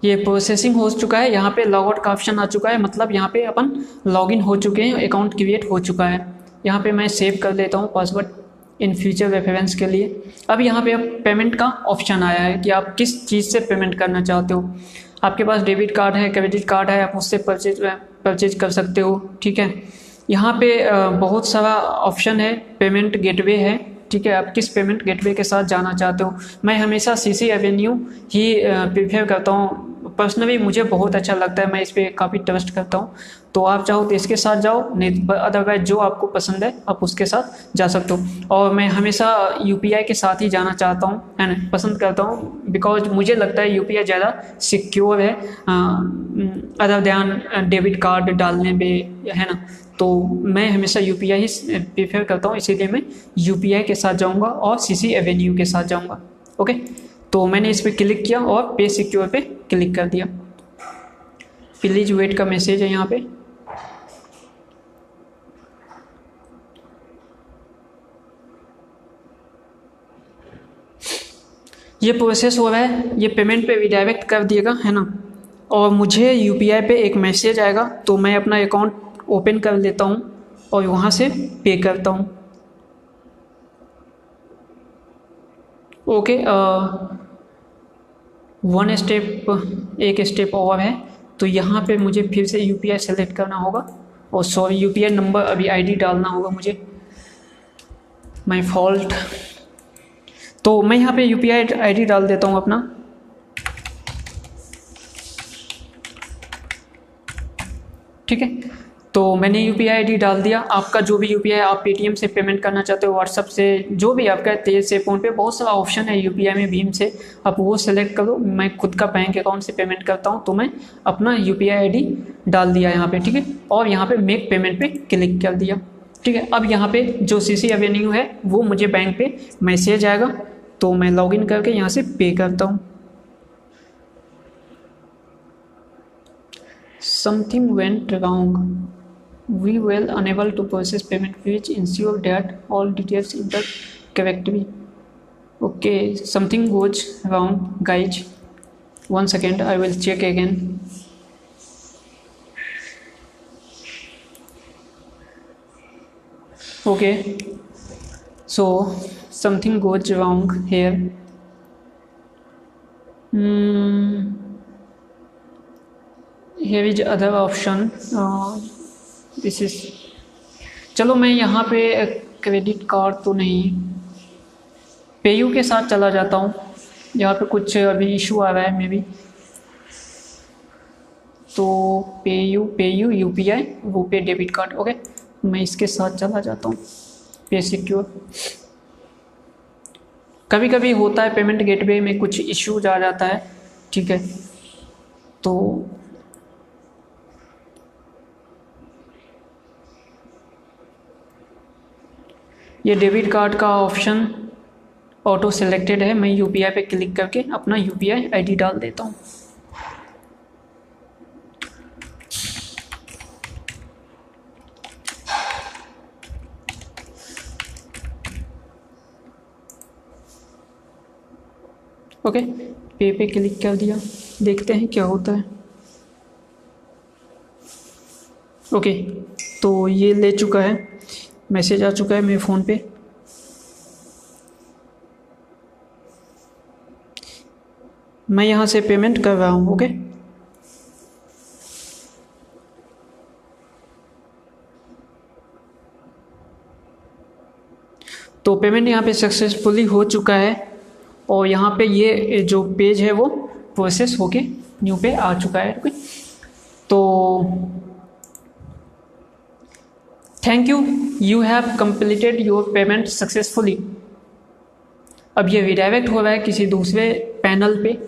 ये प्रोसेसिंग हो चुका है, यहाँ पे लॉगआउट का ऑप्शन आ चुका है, मतलब यहाँ पे अपन लॉगिन हो चुके हैं, अकाउंट क्रिएट हो चुका है। यहाँ पे मैं सेव कर देता हूँ पासवर्ड इन फ्यूचर रेफरेंस के लिए। अब यहाँ पे अब पेमेंट का ऑप्शन आया है कि आप किस चीज़ से पेमेंट करना चाहते हो। आपके पास डेबिट कार्ड है, क्रेडिट कार्ड है, आप उससे परचेज कर सकते हो। ठीक है, यहाँ पे बहुत सारा ऑप्शन है, पेमेंट गेटवे है। ठीक है, आप किस पेमेंट गेटवे के साथ जाना चाहते हो। मैं हमेशा सीसी एवेन्यू ही प्रीफर करता हूँ। पर्सनली मुझे बहुत अच्छा लगता है, मैं इस पर काफ़ी ट्रस्ट करता हूँ। तो आप चाहो तो इसके साथ जाओ, नहीं अदरवाइज जो आपको पसंद है आप उसके साथ जा सकते हो। और मैं हमेशा यूपीआई के साथ ही जाना चाहता हूँ, है ना, पसंद करता हूँ, बिकॉज मुझे लगता है यूपीआई ज़्यादा सिक्योर है अदर ध्यान डेबिट कार्ड डालने में, है ना। तो मैं हमेशा यूपीआई ही प्रेफर करता हूँ, इसीलिए मैं यूपीआई के साथ जाऊँगा और सीसी एवेन्यू के साथ जाऊँगा। ओके, तो मैंने इस पर क्लिक किया और पे सिक्योर पे क्लिक कर दिया। प्लीज वेट का मैसेज है यहाँ पे। ये प्रोसेस हो रहा है, ये पेमेंट पे रिडायरेक्ट कर दिएगा, है ना। और मुझे यूपीआई पे एक मैसेज आएगा, तो मैं अपना अकाउंट ओपन कर लेता हूँ और वहाँ से पे करता हूँ। ओके, एक स्टेप और है, तो यहाँ पे मुझे फिर से यूपीआई सेलेक्ट करना होगा, और सॉरी यूपीआई नंबर अभी आईडी डालना होगा मुझे, माय फॉल्ट। तो मैं यहाँ पे यूपीआई आईडी डाल देता हूँ अपना। ठीक है, तो मैंने यूपीआई आईडी डाल दिया। आपका जो भी यूपीआई, आप पेटीएम से पेमेंट करना चाहते हो, व्हाट्सअप से, जो भी आपका तेज से, फ़ोन पे बहुत सारा ऑप्शन है यूपीआई में, भीम से, आप वो सेलेक्ट करो। मैं खुद का बैंक अकाउंट से पेमेंट करता हूँ, तो मैं अपना यूपीआई आईडी डाल दिया यहाँ पे। ठीक है, और यहाँ पे मेक पेमेंट पे क्लिक कर दिया। ठीक है, अब यहाँ पे जो सीसी एवेन्यू है वो मुझे बैंक पे मैसेज आएगा, तो मैं लॉगिन करके यहाँ से पे करता हूँ। Something went wrong. We were unable to process payment. Please ensure that all details are correctly. Okay, something goes wrong, guys. 1 second, I will check again. Okay, so something goes wrong here. Here is other option. This is, चलो मैं यहाँ पे credit card तो नहीं, PayU के साथ चला जाता हूँ। यहाँ पे कुछ अभी इशू आ रहा है मे बी, तो PayU UPI RuPay debit card. Okay, मैं इसके साथ चला जाता हूँ, पे सिक्योर। कभी कभी होता है पेमेंट गेटवे में कुछ इश्यूज आ जाता है। ठीक है, तो ये डेबिट कार्ड का ऑप्शन ऑटो सेलेक्टेड है। मैं यूपीआई पे क्लिक करके अपना यूपीआई आईडी डाल देता हूँ। ओके, पे क्लिक कर दिया, देखते हैं क्या होता है। ओके, तो ये ले चुका है, मैसेज आ चुका है मेरे फ़ोन पे। मैं यहाँ से पेमेंट कर रहा हूँ। ओके, तो पेमेंट यहाँ पे सक्सेसफुली हो चुका है, और यहाँ पे ये जो पेज है वो प्रोसेस होके न्यू पे आ चुका है। ओके, तो thank you have completed your payment successfully. अब ये रिडायरेक्ट हो रहा है किसी दूसरे पैनल पे।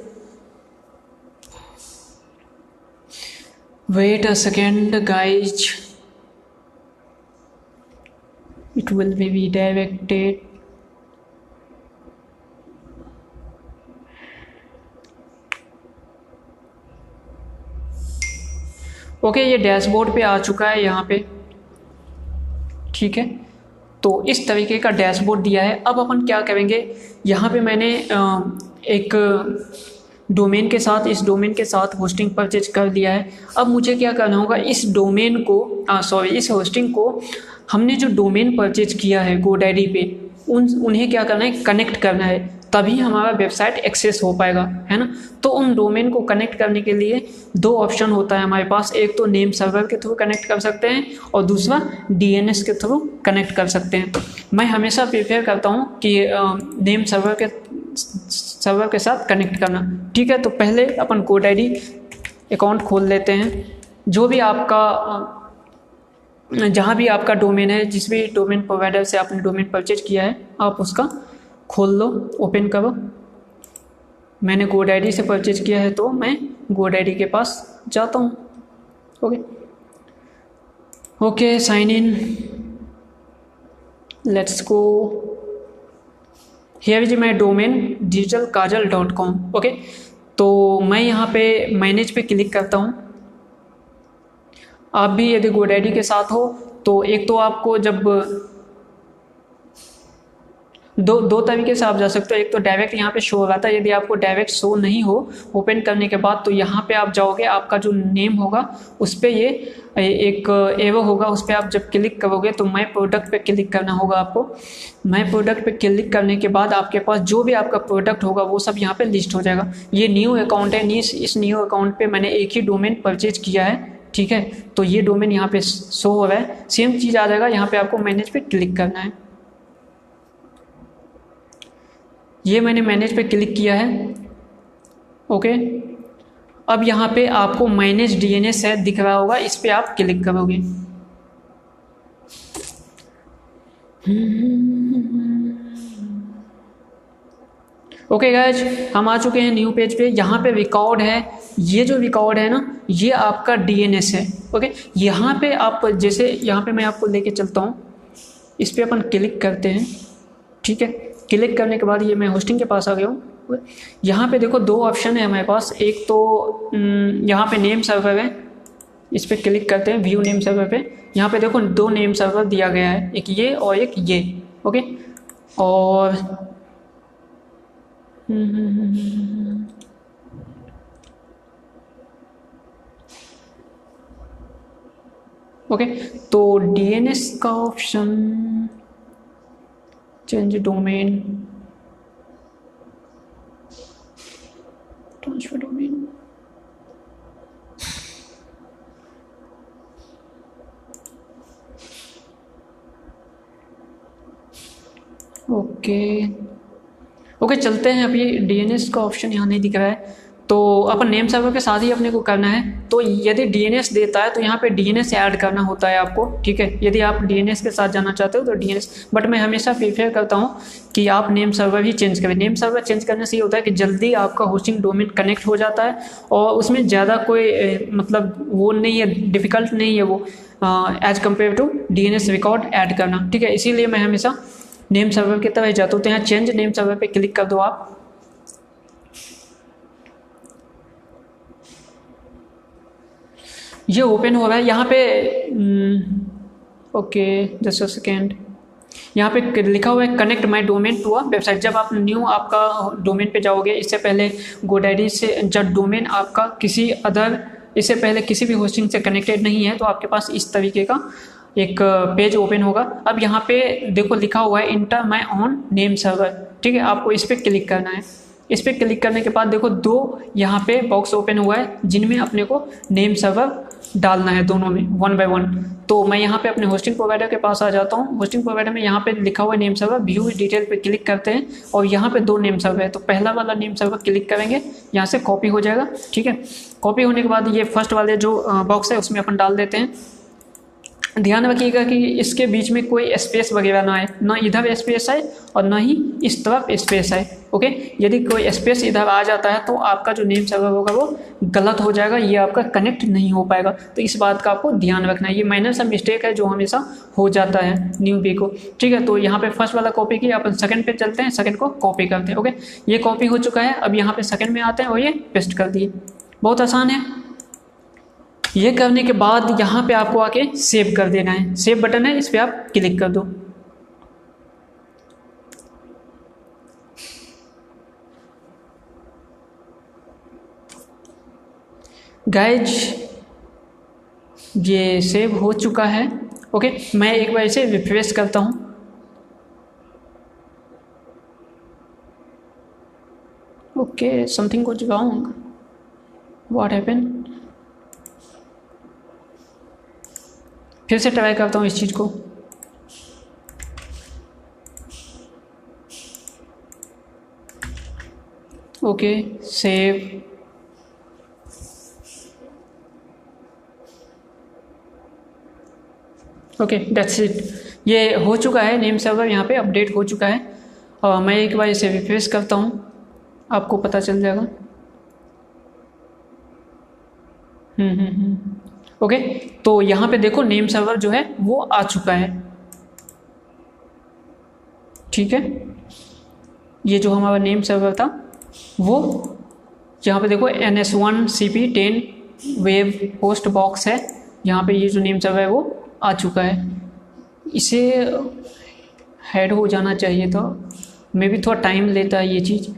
Wait a second guys, it will be redirected. Okay, ये डैशबोर्ड पे आ चुका है यहाँ पे। ठीक है, तो इस तरीके का डैशबोर्ड दिया है। अब अपन क्या करेंगे, यहाँ पे मैंने एक डोमेन के साथ, इस डोमेन के साथ होस्टिंग परचेज कर दिया है। अब मुझे क्या करना होगा, इस डोमेन को इस होस्टिंग को हमने जो डोमेन परचेज किया है GoDaddy पे, उन्हें क्या करना है, कनेक्ट करना है। तभी हमारा वेबसाइट एक्सेस हो पाएगा, है ना। तो उन डोमेन को कनेक्ट करने के लिए दो ऑप्शन होता है हमारे पास, एक तो नेम सर्वर के थ्रू कनेक्ट कर सकते हैं और दूसरा DNS के थ्रू कनेक्ट कर सकते हैं। मैं हमेशा प्रेफर करता हूँ कि नेम सर्वर के साथ कनेक्ट करना, ठीक है। तो पहले अपन GoDaddy अकाउंट खोल लेते हैं। जो भी आपका जहाँ भी आपका डोमेन है, जिस भी डोमेन प्रोवाइडर से आपने डोमेन परचेज किया है, आप उसका खोल लो, ओपन करो। मैंने GoDaddy से परचेज किया है तो मैं GoDaddy के पास जाता हूँ। Okay, sign in, let's go. Here is my domain digitalkajal.com। Okay, तो मैं यहाँ पे मैनेज पे क्लिक करता हूँ। आप भी यदि GoDaddy के साथ हो तो एक तो आपको जब दो तरीके से आप जा सकते हो। एक तो डायरेक्ट यहाँ पे शो हो रहा था, यदि आपको डायरेक्ट शो नहीं हो ओपन करने के बाद तो यहाँ पे आप जाओगे, आपका जो नेम होगा उस पर ये एक एरो होगा, उस पर आप जब क्लिक करोगे तो माई प्रोडक्ट पे क्लिक करना होगा आपको। माई प्रोडक्ट पे क्लिक करने के बाद आपके पास जो भी आपका प्रोडक्ट होगा वो सब यहाँ पे लिस्ट हो जाएगा। ये न्यू अकाउंट है, इस न्यू अकाउंट पे मैंने एक ही डोमेन परचेज किया है, ठीक है। तो ये डोमेन यहाँ पे शो हो रहा है, सेम चीज़ आ जाएगा। यहाँ पे आपको मैनेज पे क्लिक करना है। ये मैंने मैनेज पे क्लिक किया है, ओके। अब यहाँ पे आपको मैनेज DNS है दिख रहा होगा, इस पे आप क्लिक करोगे। ओके गाइज, हम आ चुके हैं न्यू पेज पे। यहाँ पे रिकॉर्ड है, ये जो रिकॉर्ड है ना, ये आपका DNS है, ओके। यहाँ पे आप जैसे यहाँ पे मैं आपको लेके चलता हूँ, इस पे अपन क्लिक करते हैं, ठीक है। क्लिक करने के बाद ये मैं होस्टिंग के पास आ गया हूँ। यहाँ पे देखो दो ऑप्शन है हमारे पास। एक तो यहाँ पे नेम सर्वर है, इस पर क्लिक करते हैं, व्यू नेम सर्वर पे। यहाँ पे देखो दो नेम सर्वर दिया गया है, एक ये और एक ये, ओके। और ओके, तो DNS का option, change domain, transfer domain, okay, चलते हैं। अभी DNS का ऑप्शन यहाँ नहीं दिख रहा है, तो अपन नेम सर्वर के साथ ही अपने को करना है। तो यदि DNS देता है तो यहाँ पे DNS ऐड करना होता है आपको, ठीक है। यदि आप DNS के साथ जाना चाहते हो तो DNS, बट मैं हमेशा प्रेफर करता हूँ कि आप नेम सर्वर ही चेंज करें। नेम सर्वर चेंज करने से ये होता है कि जल्दी आपका होस्टिंग डोमेन कनेक्ट हो जाता है और उसमें ज़्यादा कोई मतलब वो नहीं है, डिफ़िकल्ट नहीं है वो as compare to DNS record add करना, ठीक है। इसीलिए मैं हमेशा नेम सर्वर की तरह जाता हूँ। तो यहाँ चेंज नेम सर्वर पे क्लिक कर दो आप। ये ओपन हो रहा है यहाँ पे, ओके जस्ट अ सेकेंड। यहाँ पे लिखा हुआ है connect my domain to a website. जब आप न्यू आपका डोमेन पे जाओगे, इससे पहले GoDaddy से जब डोमेन आपका किसी अदर, इससे पहले किसी भी होस्टिंग से कनेक्टेड नहीं है, तो आपके पास इस तरीके का एक पेज ओपन होगा। अब यहाँ पे देखो लिखा हुआ है inter my on name server, ठीक है। आपको इस पर क्लिक करना है। इस पर क्लिक करने के बाद देखो दो यहाँ पे बॉक्स ओपन हुआ है जिनमें अपने को नेम सर्वर डालना है, दोनों में 1 बाय 1। तो मैं यहाँ पे अपने होस्टिंग प्रोवाइडर के पास आ जाता हूँ। होस्टिंग प्रोवाइडर में यहाँ पे लिखा हुआ है नेम सर्वर, व्यू डिटेल पे क्लिक करते हैं और यहाँ पे दो नेम सर्वर है। तो पहला वाला नेम सर्वर क्लिक करेंगे, यहाँ से कॉपी हो जाएगा, ठीक है। कॉपी होने के बाद ये फर्स्ट वाले जो बॉक्स है उसमें अपन डाल देते हैं। ध्यान रखिएगा कि इसके बीच में कोई स्पेस वगैरह ना आए, ना इधर स्पेस आए और ना ही इस तरफ स्पेस आए, ओके। यदि कोई स्पेस इधर आ जाता है तो आपका जो नेम सर्वर होगा वो गलत हो जाएगा, ये आपका कनेक्ट नहीं हो पाएगा। तो इस बात का आपको ध्यान रखना है। ये माइनर सा मिस्टेक है जो हमेशा हो जाता है न्यूबी को, ठीक है। तो यहाँ पे फर्स्ट वाला कॉपी किया, अपन सेकंड पे चलते हैं, सेकंड को कॉपी करते हैं, ओके। ये कॉपी हो चुका है। अब यहाँ पे सेकंड में आते हैं और ये पेस्ट कर दिए। बहुत आसान है। ये करने के बाद यहाँ पे आपको आके सेव कर देना है। सेव बटन है, इस पर आप क्लिक कर दो। गाइज ये सेव हो चुका है, ओके। मैं एक बार इसे रिफ्रेश करता हूँ। Okay, something goes wrong, what happen. फिर से ट्राई करता हूँ इस चीज़ को। Okay, save. Okay, that's it. ये हो चुका है, नेम सर्वर यहाँ पे अपडेट हो चुका है। और मैं एक बार इसे रिफ्रेश करता हूँ, आपको पता चल जाएगा। ओके, तो यहाँ पे देखो नेम सर्वर जो है वो आ चुका है, ठीक है। ये जो हमारा नेम सर्वर था वो यहाँ पे देखो NS1CP10 वेब होस्ट बॉक्स है, यहाँ पे ये जो नेम सर्वर है वो आ चुका है। इसे हेड हो जाना चाहिए था, मे भी थोड़ा टाइम लेता है ये चीज़।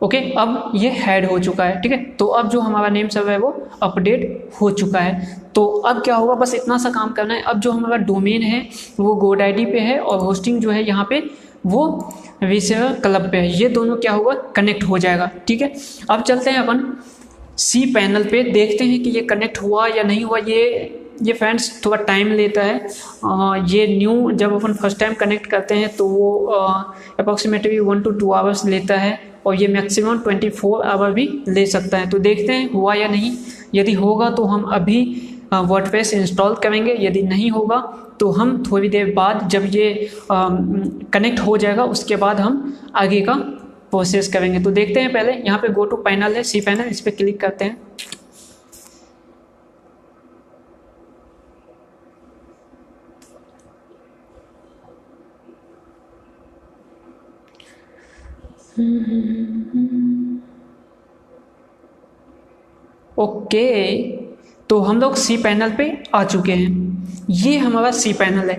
ओके, अब ये हेड हो चुका है, ठीक है। तो अब जो हमारा नेम सर्वर है वो अपडेट हो चुका है। तो अब क्या होगा, बस इतना सा काम करना है। अब जो हमारा डोमेन है वो GoDaddy पे है और होस्टिंग जो है यहाँ पे वो वीसेवर क्लब पे है। ये दोनों क्या होगा, कनेक्ट हो जाएगा, ठीक है। अब चलते हैं अपन cPanel पे, देखते हैं कि ये कनेक्ट हुआ या नहीं हुआ। ये फ्रेंड्स थोड़ा टाइम लेता है। ये न्यू जब अपन फर्स्ट टाइम कनेक्ट करते हैं तो वो अप्रॉक्सीमेटली 1 to 2 आवर्स लेता है, और ये मैक्सिमम 24 आवर भी ले सकता है। तो देखते हैं हुआ या नहीं। यदि होगा तो हम अभी वर्डप्रेस इंस्टॉल करेंगे, यदि नहीं होगा तो हम थोड़ी देर बाद जब ये कनेक्ट हो जाएगा उसके बाद हम आगे का प्रोसेस करेंगे। तो देखते हैं, पहले यहाँ पे गो टू पैनल है, cPanel, इस पर क्लिक करते हैं। ओके, तो हम लोग cPanel पे आ चुके हैं। ये हमारा cPanel है,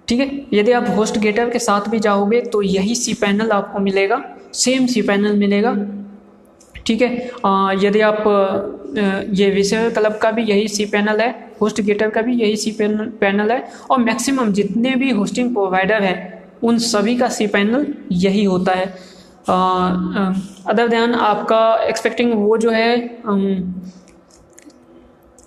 ठीक है। यदि आप होस्ट गेटर के साथ भी जाओगे तो यही cPanel आपको मिलेगा, सेम cPanel मिलेगा, ठीक है। यदि आप ये वीसेवर क्लब का भी यही cPanel है, होस्ट गेटर का भी यही cPanel है, और मैक्सिमम जितने भी होस्टिंग प्रोवाइडर है उन सभी का cPanel यही होता है। अदर देन आपका एक्सपेक्टिंग वो जो है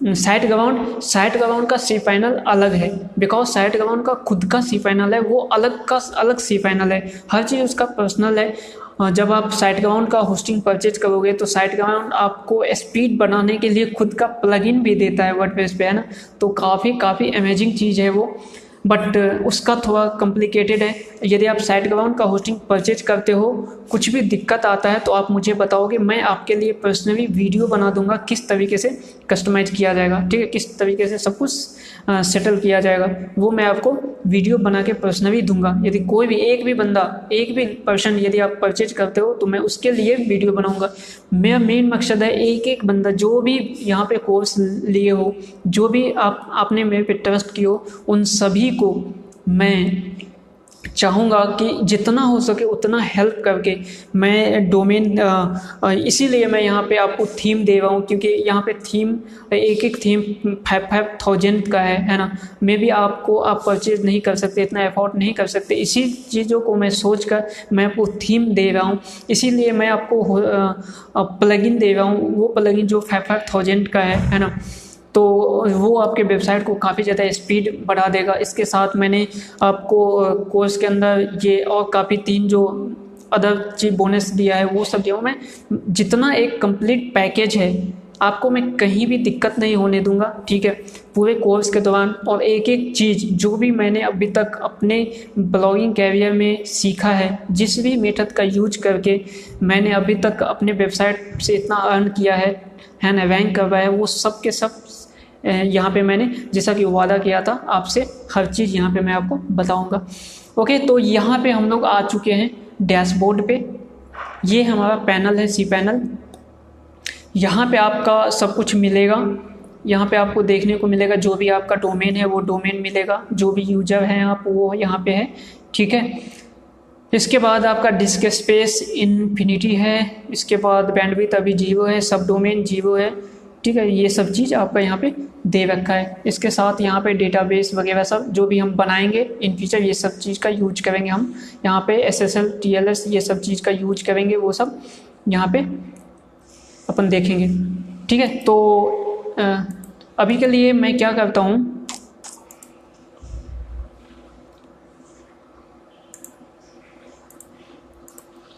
SiteGround का cPanel अलग है, बिकॉज SiteGround का खुद का cPanel है, वो अलग का अलग cPanel है, हर चीज़ उसका पर्सनल है। जब आप SiteGround का होस्टिंग परचेज करोगे तो SiteGround आपको स्पीड बढ़ाने के लिए खुद का प्लगइन भी देता है वर्डप्रेस पे, है ना। तो काफ़ी अमेजिंग चीज़ है वो, बट उसका थोड़ा कॉम्प्लिकेटेड है। यदि आप SiteGround का होस्टिंग परचेज करते हो, कुछ भी दिक्कत आता है तो आप मुझे बताओगे, मैं आपके लिए पर्सनली वीडियो बना दूंगा किस तरीके से कस्टमाइज किया जाएगा, ठीक है, किस तरीके से सब कुछ सेटल किया जाएगा, वो मैं आपको वीडियो बना के पर्सनली दूंगा। यदि कोई भी एक भी पर्सन यदि आप परचेज करते हो तो मैं उसके लिए वीडियो बनाऊंगा। मेरा मेन मकसद है एक बंदा जो भी यहाँ पे कोर्स लिए हो, जो भी आपने मेरे पे ट्रस्ट की हो, उन सभी को मैं चाहूँगा कि जितना हो सके उतना हेल्प करके मैं डोमेन, इसीलिए मैं यहाँ पे आपको थीम दे रहा हूँ, क्योंकि यहाँ पे थीम एक थीम 5,000 का है ना। मे भी आप परचेज नहीं कर सकते, इतना एफोर्ड नहीं कर सकते। इसी चीज़ों को मैं सोच कर मैं आपको थीम दे रहा हूँ, इसीलिए मैं आपको प्लगइन दे रहा हूँ। वो प्लगइन जो 5,000 का है ना, तो वो आपके वेबसाइट को काफ़ी ज़्यादा स्पीड बढ़ा देगा। इसके साथ मैंने आपको कोर्स के अंदर ये और काफ़ी 3 जो अदर चीज बोनस दिया है वो सब दिया हूँ मैं। जितना एक कंप्लीट पैकेज है आपको मैं कहीं भी दिक्कत नहीं होने दूंगा, ठीक है, पूरे कोर्स के दौरान। और एक चीज़ जो भी मैंने अभी तक अपने ब्लॉगिंग कैरियर में सीखा है, जिस भी मेथड का यूज करके मैंने अभी तक अपने वेबसाइट से इतना अर्न किया है ना, रैंक कर रहा है, वो सब के सब यहाँ पे मैंने जैसा कि वादा किया था आपसे, हर चीज़ यहाँ पे मैं आपको बताऊँगा। ओके, तो यहाँ पे हम लोग आ चुके हैं डैशबोर्ड पे। ये हमारा पैनल है cPanel। यहाँ पे आपका सब कुछ मिलेगा, यहाँ पे आपको देखने को मिलेगा जो भी आपका डोमेन है वो डोमेन मिलेगा, जो भी यूजर हैं आप वो यहाँ पे है, ठीक है। इसके बाद आपका डिस्क स्पेस इन्फिनिटी है, इसके बाद बैंडविड्थ अभी 0 है, सब डोमेन 0 है, ठीक है, ये सब चीज़ आपका यहाँ पे दे रखा है। इसके साथ यहाँ पे डेटाबेस वगैरह सब जो भी हम बनाएंगे इन फ्यूचर ये सब चीज़ का यूज करेंगे हम। यहाँ पे SSL TLS ये सब चीज़ का यूज करेंगे, वो सब यहाँ पे अपन देखेंगे। ठीक है, तो अभी के लिए मैं क्या करता हूँ,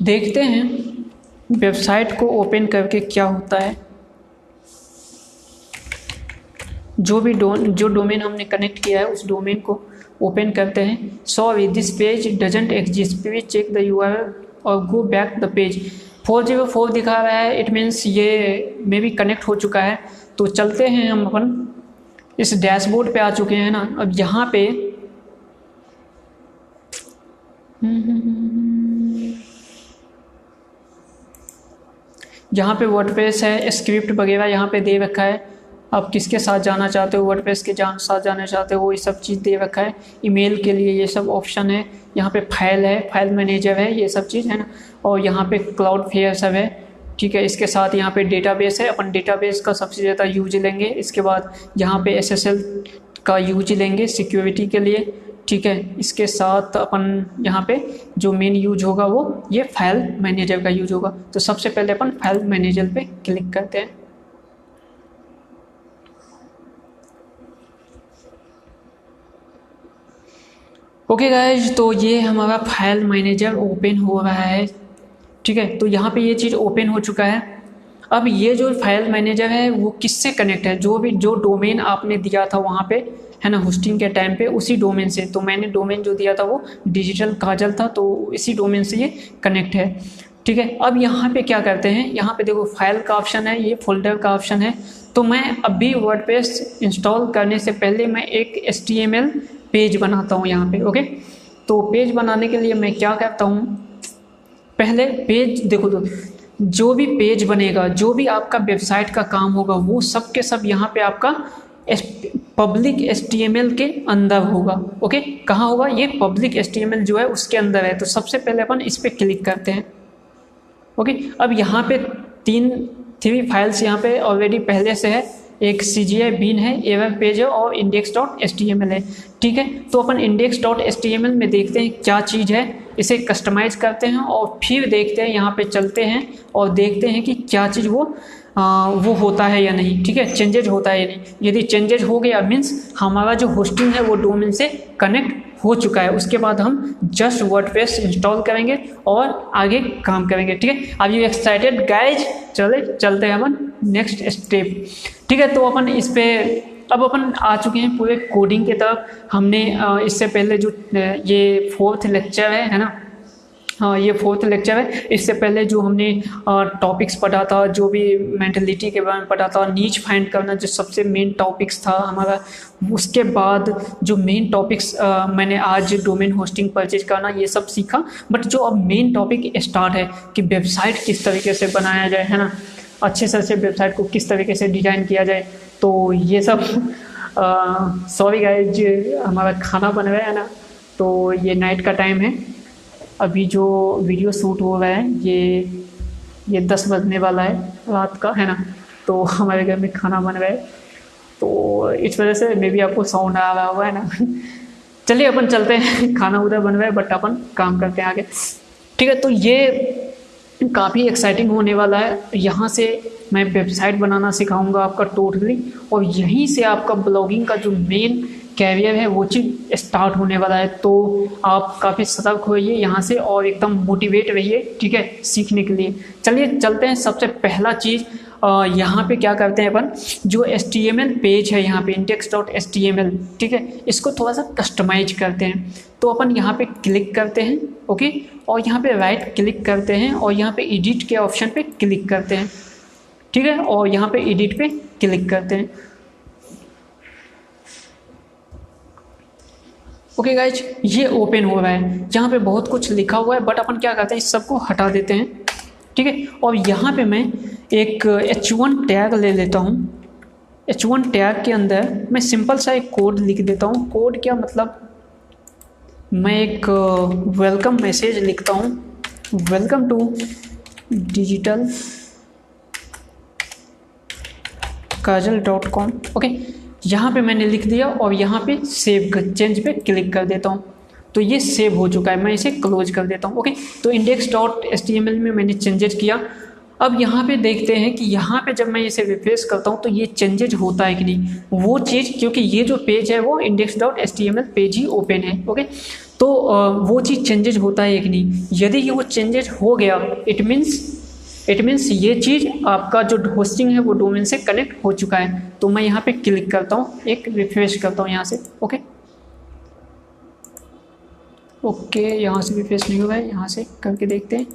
देखते हैं वेबसाइट को ओपन करके क्या होता है। जो डोमेन हमने कनेक्ट किया है उस डोमेन को ओपन करते हैं। Sorry this page doesn't exist, please check the URL और गो बैक द पेज। 404 दिखा रहा है, इट मीन्स ये मे भी कनेक्ट हो चुका है। तो चलते हैं हम अपन इस डैशबोर्ड पे आ चुके हैं ना। अब यहाँ पे वर्डप्रेस है, स्क्रिप्ट वगैरह यहाँ पे दे रखा है। आप किसके साथ जाना चाहते हो, वर्डप्रेस के साथ जाना चाहते हो, ये सब चीज़ दे रखा है। ईमेल के लिए ये सब ऑप्शन है। यहाँ पे फाइल है, फाइल मैनेजर है, ये सब चीज़ है ना। और यहाँ पे क्लाउडफ्लेयर सब है। ठीक है, इसके साथ यहाँ पे डेटाबेस है, अपन डेटाबेस का सबसे ज़्यादा यूज लेंगे। इसके बाद यहाँ पे SSL का यूज लेंगे सिक्योरिटी के लिए। ठीक है, इसके साथ अपन यहाँ पे जो मेन यूज होगा वो ये फाइल मैनेजर का यूज होगा। तो सबसे पहले अपन फाइल मैनेजर पे क्लिक करते हैं। ओके गाइज, तो ये हमारा फाइल मैनेजर ओपन हो रहा है। ठीक है, तो यहाँ पे ये चीज़ ओपन हो चुका है। अब ये जो फाइल मैनेजर है वो किससे कनेक्ट है, जो डोमेन आपने दिया था वहाँ पे है ना होस्टिंग के टाइम पे, उसी डोमेन से। तो मैंने डोमेन जो दिया था वो डिजिटल काजल था, तो इसी डोमेन से ये कनेक्ट है। ठीक है, अब यहाँ पे क्या करते हैं, यहाँ पे देखो फाइल का ऑप्शन है, ये फोल्डर का ऑप्शन है। तो मैं अभी वर्डप्रेस इंस्टॉल करने से पहले मैं एक HTML पेज बनाता हूँ यहाँ पे। ओके, तो पेज बनाने के लिए मैं क्या करता हूँ, पहले पेज देखो, तो जो भी पेज बनेगा, जो भी आपका वेबसाइट का काम होगा वो सब के सब यहाँ पे आपका पब्लिक HTML के अंदर होगा। ओके, कहाँ होगा, ये पब्लिक HTML जो है उसके अंदर है। तो सबसे पहले अपन इस पर क्लिक करते हैं। ओके, अब यहाँ पे थ्री फाइल्स यहाँ पे ऑलरेडी पहले से है। एक CGI बीन है, एरर पेज है और index.html है। ठीक है, तो अपन index.html में देखते हैं क्या चीज़ है, इसे कस्टमाइज करते हैं और फिर देखते हैं, यहाँ पे चलते हैं और देखते हैं कि क्या चीज़ वो होता है या नहीं। ठीक है, चेंजेज होता है या नहीं। यदि चेंजेज हो गया मीन्स हमारा जो होस्टिंग है वो डोमेन से कनेक्ट हो चुका है। उसके बाद हम जस्ट वर्डप्रेस इंस्टॉल करेंगे और आगे काम करेंगे। ठीक है, आर यू एक्साइटेड गाइज? चलते हैं अपन नेक्स्ट स्टेप। ठीक है, तो अपन इस पे अब अपन आ चुके हैं पूरे कोडिंग की तरफ। हमने इससे पहले जो ये 4th लेक्चर है ना, हाँ ये 4th लेक्चर है। इससे पहले जो हमने टॉपिक्स पढ़ा था, जो भी मेंटलिटी के बारे में पढ़ा था, नीच फाइंड करना जो सबसे मेन टॉपिक्स था हमारा। उसके बाद जो मेन टॉपिक्स मैंने आज डोमेन होस्टिंग परचेज करना ये सब सीखा। बट जो अब मेन टॉपिक स्टार्ट है कि वेबसाइट किस तरीके से बनाया जाए, है ना, अच्छे से अच्छे वेबसाइट को किस तरीके से डिज़ाइन किया जाए। तो ये सब सॉरी गाइज, हमारा खाना बन रहा है ना, तो ये नाइट का टाइम है। अभी जो वीडियो शूट हो रहा है ये 10 बजने वाला है रात का, है ना। तो हमारे घर में खाना बन रहा है, तो इस वजह से मे भी आपको साउंड आ रहा हुआ है ना। चलिए अपन चलते हैं, खाना उधर बन रहा है बट अपन काम करते हैं आगे। ठीक है, तो ये काफ़ी एक्साइटिंग होने वाला है। यहाँ से मैं वेबसाइट बनाना सिखाऊंगा आपका टोटली, और यहीं से आपका ब्लॉगिंग का जो मेन कैरियर है वो चीज़ स्टार्ट होने वाला है। तो आप काफ़ी सतर्क होइए यहाँ से और एकदम मोटिवेट रहिए, ठीक है, सीखने के लिए। चलिए चलते हैं। सबसे पहला चीज़ यहाँ पे क्या करते हैं अपन, जो HTML पेज है यहाँ पे index.html, ठीक है, इसको थोड़ा सा कस्टमाइज करते हैं। तो अपन यहाँ पे क्लिक करते हैं, ओके, और यहाँ पे राइट क्लिक करते हैं और यहाँ पे एडिट के ऑप्शन पे क्लिक करते हैं, ठीक है, और यहाँ पे एडिट पे क्लिक करते हैं। ओके गाइज, ये ओपन हो रहा है। यहाँ पे बहुत कुछ लिखा हुआ है बट अपन क्या करते हैं, इस सबको हटा देते हैं, ठीक है। और यहाँ पे मैं एक H1 टैग ले लेता हूँ। H1 टैग के अंदर मैं सिंपल सा एक कोड लिख देता हूँ। कोड क्या मतलब, मैं एक वेलकम मैसेज लिखता हूँ, welcome to digital kajal.com। Okay, यहाँ पे मैंने लिख दिया और यहाँ पे सेव चेंज पे क्लिक कर देता हूँ, तो ये सेव हो चुका है। मैं इसे क्लोज कर देता हूँ। ओके, तो index.html में मैंने चेंजेज किया। अब यहाँ पे देखते हैं कि यहाँ पे जब मैं इसे रिफ्रेश करता हूँ तो ये चेंजेज होता है कि नहीं, वो चीज़, क्योंकि ये जो पेज है वो index.html पेज ही ओपन है। ओके, तो वो चीज़ चेंजेज होता है कि नहीं। यदि ये वो चेंजेज हो गया, इट मीन्स ये चीज़ आपका जो होस्टिंग है वो डोमेन से कनेक्ट हो चुका है। तो मैं यहाँ पे क्लिक करता हूँ, एक रिफ्रेश करता हूँ यहाँ से। ओके यहाँ से रिफ्रेश नहीं हुआ है, यहाँ से करके देखते हैं।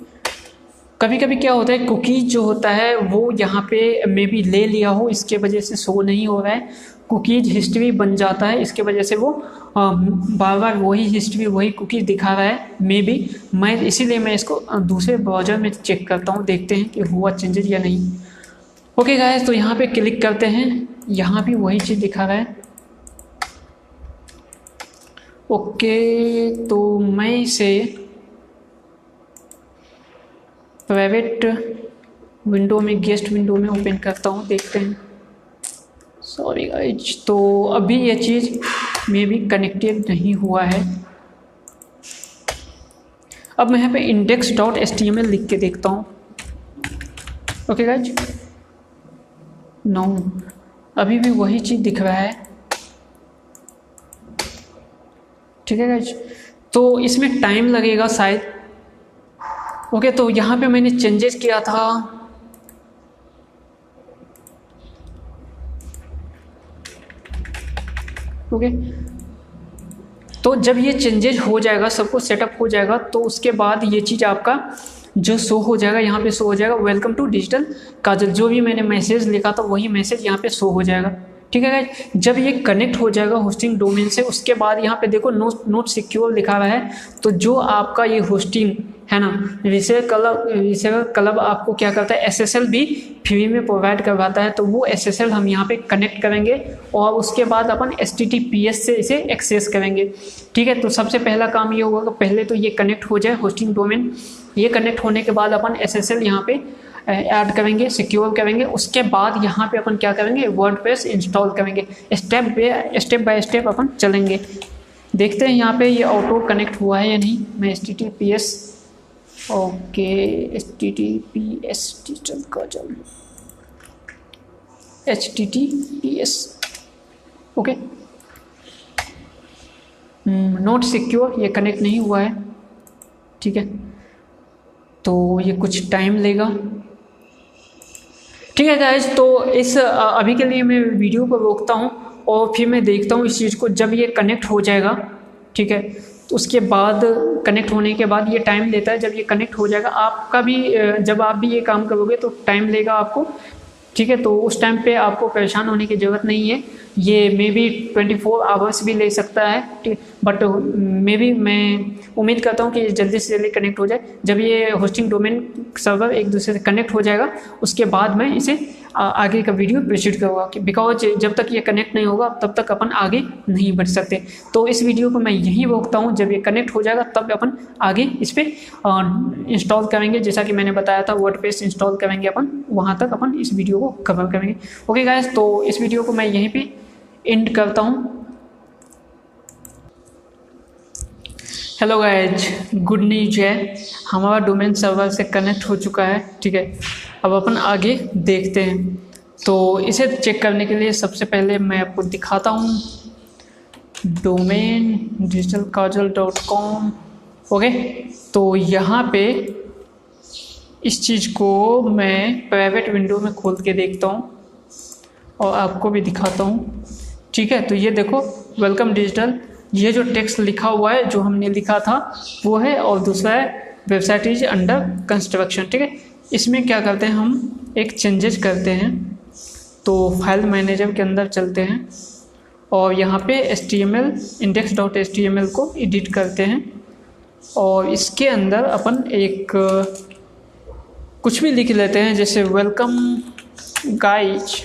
कभी कभी क्या होता है, कुकीज़ जो होता है वो यहाँ पे मे बी ले लिया हो, इसके वजह से शो नहीं हो रहा है। कुकीज़ हिस्ट्री बन जाता है, इसके वजह से वो बार बार वही हिस्ट्री वही कुकीज़ दिखा रहा है मे बी। मैं इसीलिए मैं इसको दूसरे ब्राउज़र में चेक करता हूँ, देखते हैं कि हुआ चेंजेज या नहीं। ओके गाइस, तो यहाँ पे क्लिक करते हैं, यहाँ भी वही चीज़ दिखा रहा है। ओके, तो मैं इसे प्राइवेट विंडो में, गेस्ट विंडो में ओपन करता हूँ, देखते हैं। सॉरी गाइज, तो अभी ये चीज़ मे बी कनेक्टेड नहीं हुआ है। अब मैं यहाँ पे index.html लिख के देखता हूँ। ओके गाइज, नो, अभी भी वही चीज़ दिख रहा है। ठीक है गाइज, तो इसमें टाइम लगेगा शायद। ओके, तो यहाँ पे मैंने चेंजेस किया था। ओके, तो जब ये चेंजेज हो जाएगा, सब कुछ सेटअप हो जाएगा, तो उसके बाद ये चीज़ आपका जो शो हो जाएगा, यहाँ पे शो हो जाएगा वेलकम टू डिजिटल काजल। जो भी मैंने मैसेज लिखा था वही मैसेज यहाँ पे शो हो जाएगा। ठीक है गाइस, जब ये कनेक्ट हो जाएगा होस्टिंग डोमेन से, उसके बाद यहाँ पे देखो नोट सिक्योर लिखा हुआ है। तो जो आपका ये होस्टिंग है ना, रिसेलर क्लब आपको क्या करता है, SSL भी फ्री में प्रोवाइड करवाता है। तो वो SSL हम यहाँ पे कनेक्ट करेंगे और उसके बाद अपन HTTPS से इसे एक्सेस करेंगे। ठीक है, तो सबसे पहला काम ये होगा, पहले तो ये कनेक्ट हो जाए होस्टिंग डोमेन। ये कनेक्ट होने के बाद अपन SSL यहाँ पे ऐड करेंगे, सिक्योर करेंगे। उसके बाद यहाँ पे अपन क्या करेंगे, वर्डप्रेस इंस्टॉल करेंगे। स्टेप बाय स्टेप अपन चलेंगे। देखते हैं यहाँ पे ये ऑटो कनेक्ट हुआ है या नहीं। मैं HTTPS, okay, HTTPS digital Kajal, HTTPS, okay, not secure, ये कनेक्ट नहीं हुआ है। ठीक है, तो ये कुछ टाइम लेगा। ठीक है गाइस, तो इस अभी के लिए मैं वीडियो को रोकता हूँ और फिर मैं देखता हूँ इस चीज़ को। जब ये कनेक्ट हो जाएगा, ठीक है, तो उसके बाद कनेक्ट होने के बाद ये टाइम लेता है। जब ये कनेक्ट हो जाएगा, आपका भी जब आप भी ये काम करोगे तो टाइम लेगा आपको। ठीक है, तो उस टाइम पे आपको परेशान होने की ज़रूरत नहीं है। ये मे बी 24 आवर्स भी ले सकता है, ठीक, बट मे बी मैं उम्मीद करता हूँ कि जल्दी से जल्दी कनेक्ट हो जाए। जब ये होस्टिंग डोमेन सर्वर एक दूसरे से कनेक्ट हो जाएगा, उसके बाद मैं इसे आगे का वीडियो प्रोसीड करूँगा, बिकॉज जब तक ये कनेक्ट नहीं होगा तब तक अपन आगे नहीं बढ़ सकते। तो इस वीडियो को मैं यहीं रोकता हूँ। जब ये कनेक्ट हो जाएगा तब अपन आगे इस पर इंस्टॉल करेंगे। जैसा कि मैंने बताया था, वर्डप्रेस इंस्टॉल करेंगे अपन, वहाँ तक अपन इस वीडियो को कवर करेंगे। ओके गाइस, तो इस वीडियो को मैं यहीं पे एंड करता हूँ। हेलो गाइज, गुड न्यूज है, हमारा डोमेन सर्वर से कनेक्ट हो चुका है। ठीक है, अब अपन आगे देखते हैं। तो इसे चेक करने के लिए सबसे पहले मैं आपको दिखाता हूँ डोमेन digitalkajal.com। ओके, तो यहाँ पे इस चीज़ को मैं प्राइवेट विंडो में खोल के देखता हूँ और आपको भी दिखाता हूँ। ठीक है, तो ये देखो वेलकम डिजिटल, ये जो टेक्स्ट लिखा हुआ है जो हमने लिखा था वो है, और दूसरा है वेबसाइट इज अंडर कंस्ट्रक्शन। ठीक है, इसमें क्या करते हैं, हम एक चेंजेस करते हैं। तो फाइल मैनेजर के अंदर चलते हैं और यहाँ पे HTML index.html को एडिट करते हैं और इसके अंदर अपन एक कुछ भी लिख लेते हैं, जैसे वेलकम गाइज।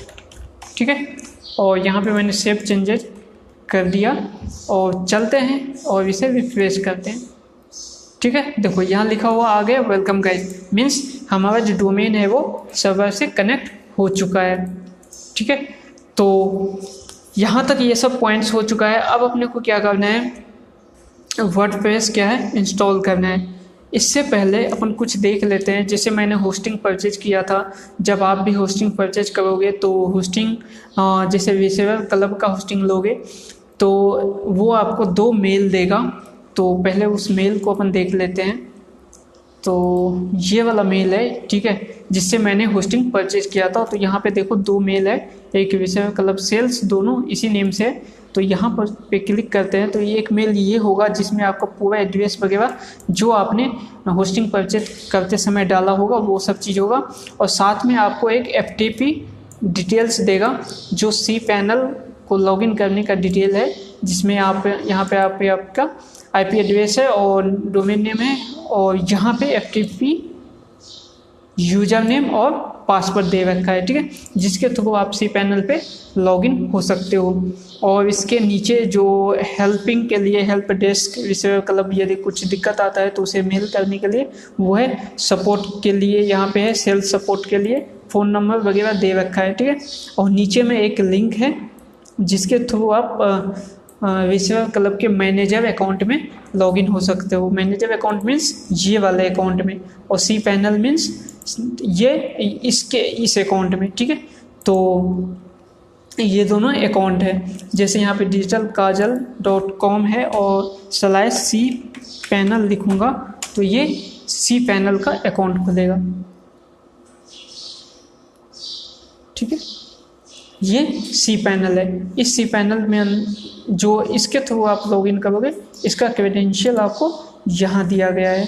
ठीक है, और यहाँ पे मैंने सेव चेंजेस कर दिया और चलते हैं और इसे रिफ्रेश करते हैं। ठीक है, देखो यहाँ लिखा हुआ आ गया वेलकम गाइज, मीन्स हमारा जो डोमेन है वो सर्वर से कनेक्ट हो चुका है। ठीक है। तो यहाँ तक ये सब पॉइंट्स हो चुका है। अब अपने को क्या करना है, वर्डप्रेस क्या है इंस्टॉल करना है। इससे पहले अपन कुछ देख लेते हैं। जैसे मैंने होस्टिंग परचेज किया था, जब आप भी होस्टिंग परचेज करोगे तो होस्टिंग जैसे विसेवर क्लब का होस्टिंग लोगे तो वो आपको 2 मेल देगा। तो पहले उस मेल को अपन देख लेते हैं। तो ये वाला मेल है, ठीक है, जिससे मैंने होस्टिंग परचेज किया था। तो यहाँ पे देखो 2 मेल है, एक विसेवर क्लब सेल्स, दोनों इसी नेम से है। तो यहाँ पर पे क्लिक करते हैं तो ये एक मेल ये होगा जिसमें आपका पूरा एड्रेस वगैरह जो आपने होस्टिंग परचेज करते समय डाला होगा वो सब चीज़ होगा। और साथ में आपको एक FTP डिटेल्स देगा जो cPanel को लॉगिन करने का डिटेल है, जिसमें आप यहाँ पे आपका IP एड्रेस है और डोमेन नेम है और यहाँ पे FTP यूजर नेम और पासवर्ड दे रखा है, ठीक है, जिसके थ्रू आप cPanel पे लॉगिन हो सकते हो। और इसके नीचे जो हेल्पिंग के लिए हेल्प डेस्क विसेवर क्लब यदि कुछ दिक्कत आता है तो उसे मेल करने के लिए वो है, सपोर्ट के लिए यहाँ पे है, सेल्स सपोर्ट के लिए फ़ोन नंबर वगैरह दे रखा है, ठीक है। और नीचे में एक लिंक है जिसके थ्रू आप विसेवर क्लब के मैनेजर अकाउंट में लॉगिन हो सकते हो। मैनेजर अकाउंट मीन्स ये वाले अकाउंट में और cPanel मीन्स ये इस अकाउंट में, ठीक है। तो ये दोनों अकाउंट है। जैसे यहाँ पे digitalkajal.com है और /cPanel लिखूँगा तो ये cPanel का अकाउंट खुलेगा, ठीक है। ये cPanel है। इस cPanel में जो इसके थ्रू आप लॉगिन करोगे इसका क्रेडेंशियल आपको यहाँ दिया गया है,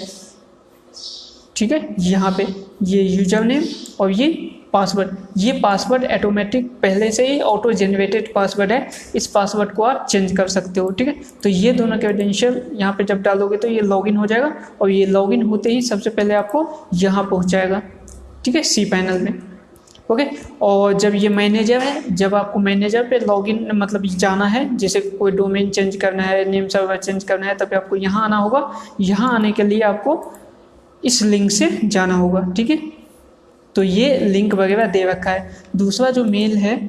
ठीक है। यहाँ पे ये यूजर नेम और ये पासवर्ड, ये पासवर्ड ऑटोमेटिक पहले से ही ऑटो जनरेटेड पासवर्ड है। इस पासवर्ड को आप चेंज कर सकते हो, ठीक है। तो ये दोनों क्रेडेंशियल यहाँ पे जब डालोगे तो ये लॉगिन हो जाएगा और ये लॉगिन होते ही सबसे पहले आपको यहाँ पहुँचाएगा, ठीक है, cPanel में, ओके। और जब ये मैनेजर है, जब आपको मैनेजर पे लॉगिन मतलब जाना है, जैसे कोई डोमेन चेंज करना है, नेम सर्वर चेंज करना है, तब आपको यहाँ आना होगा। यहाँ आने के लिए आपको इस लिंक से जाना होगा, ठीक है। तो ये लिंक वगैरह दे रखा है। दूसरा जो मेल है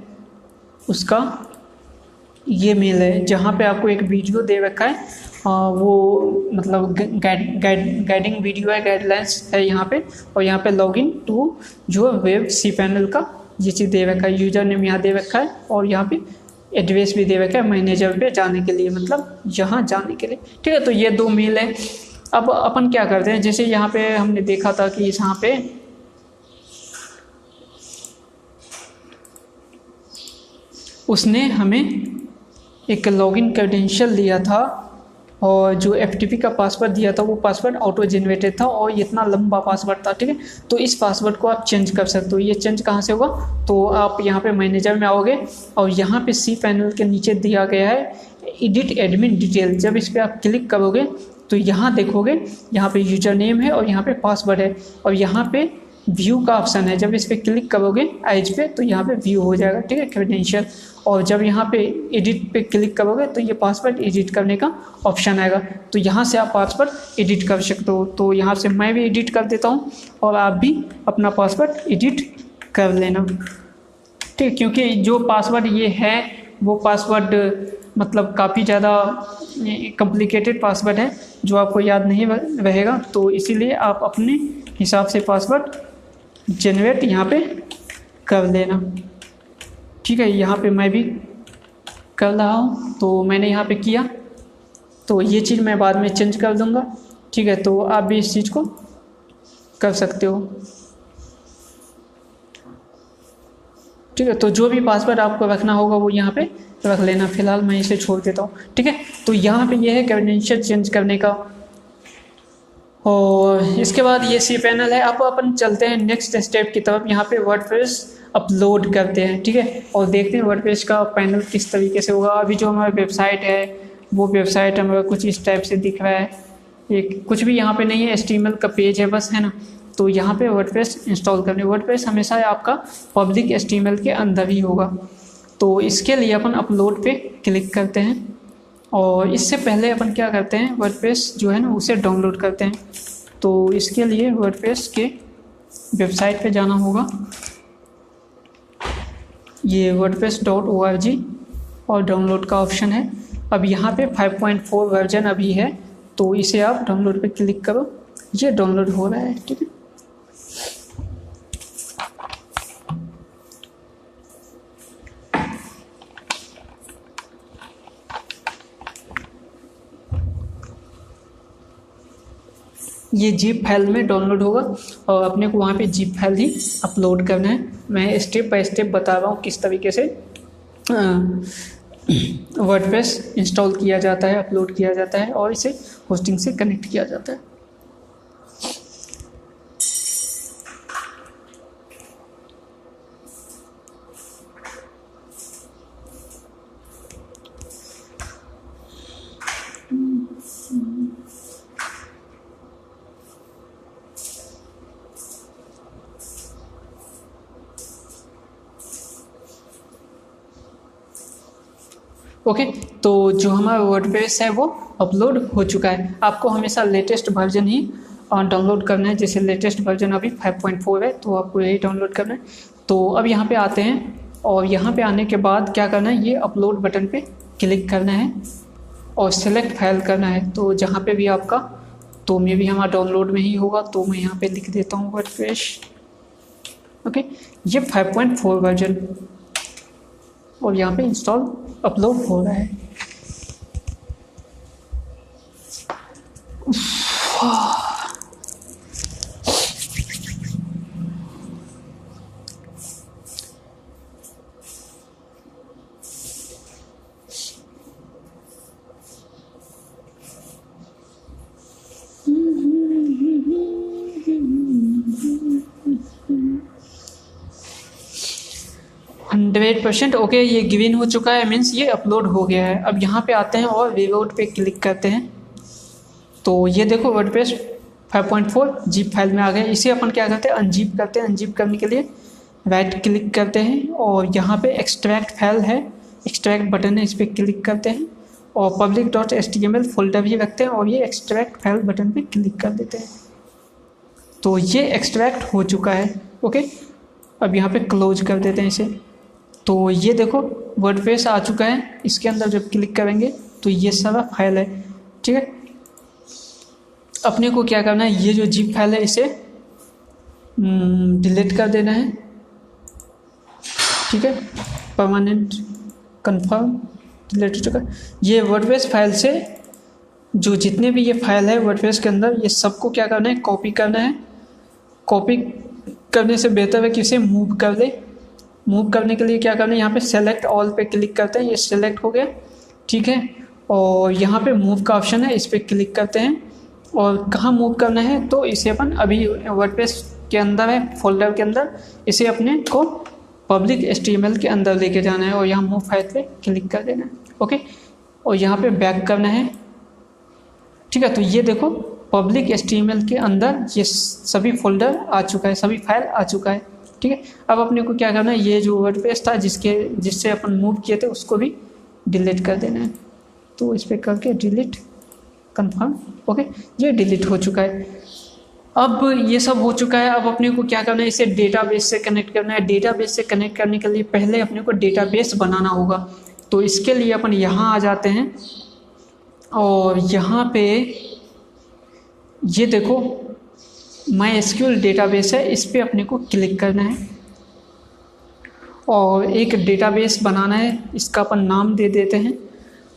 उसका ये मेल है जहाँ पे आपको एक वीडियो दे रखा है, वो मतलब गाइडिंग वीडियो है, गाइडलाइंस है यहाँ पे। और यहाँ पे लॉगिन टू जो वेब cPanel का ये चीज़ दे रखा है, यूजर नेम यहाँ दे रखा है और यहाँ पे एड्रेस भी दे रखा है मैनेजर पे जाने के लिए, मतलब यहाँ जाने के लिए, ठीक है। तो ये 2 मेल है। अब अपन क्या करते हैं, जैसे यहाँ पे हमने देखा था कि यहाँ पे उसने हमें एक लॉगिन क्रेडेंशियल दिया था और जो FTP का पासवर्ड दिया था वो पासवर्ड ऑटो जनरेटेड था और इतना लंबा पासवर्ड था, ठीक है। तो इस पासवर्ड को आप चेंज कर सकते हो। ये चेंज कहाँ से होगा, तो आप यहाँ पे मैनेजर में आओगे और यहाँ पे cPanel के नीचे दिया गया है एडिट एडमिन डिटेल। जब इस पर आप क्लिक करोगे तो यहाँ देखोगे, यहाँ पे यूजर नेम है और यहाँ पे पासवर्ड है और यहाँ पे व्यू का ऑप्शन है। जब इस पर क्लिक करोगे एज पे तो यहाँ पे व्यू हो जाएगा, ठीक है, क्रेडेंशियल। और जब यहाँ पे एडिट पे क्लिक करोगे तो ये पासवर्ड एडिट करने का ऑप्शन आएगा। तो यहाँ से आप पासवर्ड एडिट कर सकते हो। तो यहाँ से मैं भी एडिट कर देता हूँ और आप भी अपना पासवर्ड एडिट कर लेना, ठीक, क्योंकि जो पासवर्ड ये है वो पासवर्ड मतलब काफ़ी ज़्यादा कॉम्प्लिकेटेड पासवर्ड है जो आपको याद नहीं रहेगा। तो इसीलिए आप अपने हिसाब से पासवर्ड जनरेट यहाँ पे कर लेना, ठीक है। यहाँ पे मैं भी कर रहा हूँ, तो मैंने यहाँ पे किया, तो ये चीज़ मैं बाद में चेंज कर दूँगा, ठीक है। तो आप भी इस चीज़ को कर सकते हो, ठीक है। तो जो भी पासवर्ड आपको रखना होगा वो यहाँ पे रख लेना। फिलहाल मैं इसे छोड़ देता हूँ, ठीक है। तो यहाँ पे ये है क्रेडेंशियल चेंज करने का। और इसके बाद ये cPanel है। अब अपन चलते हैं नेक्स्ट स्टेप की तरफ। यहाँ पे वर्डप्रेस अपलोड करते हैं, ठीक है, और देखते हैं वर्डप्रेस का पैनल किस तरीके से होगा। अभी जो हमारी वेबसाइट है वो वेबसाइट हमारा कुछ इस टाइप से दिख रहा है। एक कुछ भी यहाँ पे नहीं है, HTML का पेज है बस, है ना। तो यहाँ पे वर्डप्रेस इंस्टॉल करने, वर्डप्रेस हमेशा आपका पब्लिक HTML के अंदर ही होगा। तो इसके लिए अपन अपलोड पे क्लिक करते हैं और इससे पहले अपन क्या करते हैं, वर्डप्रेस जो है ना उसे डाउनलोड करते हैं। तो इसके लिए वर्डप्रेस के वेबसाइट पे जाना होगा। ये wordpress.org और डाउनलोड का ऑप्शन है। अब यहाँ पे 5.4 वर्जन अभी है, तो इसे आप डाउनलोड पे क्लिक करो, ये डाउनलोड हो रहा है। ठीक है, ये जिप फाइल में डाउनलोड होगा और अपने को वहाँ पे जिप फाइल ही अपलोड करना है। मैं स्टेप बाय स्टेप बता रहा हूँ किस तरीके से वर्डप्रेस इंस्टॉल किया जाता है, अपलोड किया जाता है और इसे होस्टिंग से कनेक्ट किया जाता है। ओके, तो जो हमारा वर्डप्रेस है वो अपलोड हो चुका है। आपको हमेशा लेटेस्ट वर्जन ही डाउनलोड करना है। जैसे लेटेस्ट वर्जन अभी 5.4 है, तो आपको यही डाउनलोड करना है। तो अब यहाँ पे आते हैं और यहाँ पे आने के बाद क्या करना है, ये अपलोड बटन पे क्लिक करना है और सेलेक्ट फाइल करना है। तो जहाँ पे भी आपका, तो मे भी हमारा डाउनलोड में ही होगा, तो मैं यहाँ पे लिख देता हूँ वर्डप्रेस। ओके, ये 5.4 वर्जन और यहाँ पे इंस्टॉल अपलोड हो रहा है। %, ओके, ये गिवन हो चुका है, मीन्स ये अपलोड हो गया है। अब यहाँ पे आते हैं और रीलोड पे क्लिक करते हैं, तो ये देखो वर्डप्रेस 5.4 जिप फाइल में आ गया। इसे अपन क्या करते हैं, अनजिप करते हैं। अनजिप करने के लिए राइट क्लिक करते हैं और यहाँ पे एक्सट्रैक्ट फाइल है, एक्सट्रैक्ट बटन है, इस पर क्लिक करते हैं और public.html फोल्डर भी रखते हैं और ये एक्सट्रैक्ट फाइल बटन पे क्लिक कर देते हैं। तो ये एक्सट्रैक्ट हो चुका है। ओके, अब यहाँ पे क्लोज कर देते हैं इसे। तो ये देखो वर्डप्रेस आ चुका है। इसके अंदर जब क्लिक करेंगे तो ये सारा फाइल है। ठीक है, अपने को क्या करना है, ये जो जिप फाइल है इसे डिलीट कर देना है। ठीक है, परमानेंट कंफर्म डिलीट हो चुका है। ये वर्डप्रेस फाइल से जो जितने भी ये फाइल है वर्डप्रेस के अंदर, ये सबको क्या करना है, कॉपी करना है। कॉपी करने से बेहतर है कि इसे मूव कर ले। मूव करने के लिए क्या करना है, यहाँ पे सेलेक्ट ऑल पे क्लिक करते हैं, ये सेलेक्ट हो गया। ठीक है, और यहाँ पे मूव का ऑप्शन है, इस पर क्लिक करते हैं और कहाँ मूव करना है, तो इसे अपन अभी वर्डप्रेस के अंदर है, फोल्डर के अंदर, इसे अपने को पब्लिक HTML के अंदर लेके जाना है और यहाँ मूव फाइल पे क्लिक कर देना है। ओके, और यहाँ पे बैक करना है। ठीक है, तो ये देखो पब्लिक HTML के अंदर ये सभी फोल्डर आ चुका है, सभी फाइल आ चुका है। ठीक है, अब अपने को क्या करना है, ये जो वर्डप्रेस था जिससे अपन मूव किए थे उसको भी डिलीट कर देना है। तो इस पर करके डिलीट कंफर्म। ओके, ये डिलीट हो चुका है। अब ये सब हो चुका है। अब अपने को क्या करना है, इसे डेटाबेस से कनेक्ट करना है। डेटाबेस से कनेक्ट करने के लिए पहले अपने को डेटाबेस बनाना होगा। तो इसके लिए अपन यहाँ आ जाते हैं और यहाँ पे ये देखो MySQL डेटाबेस है, इस पर अपने को क्लिक करना है और एक डेटाबेस बनाना है। इसका अपन नाम दे देते हैं,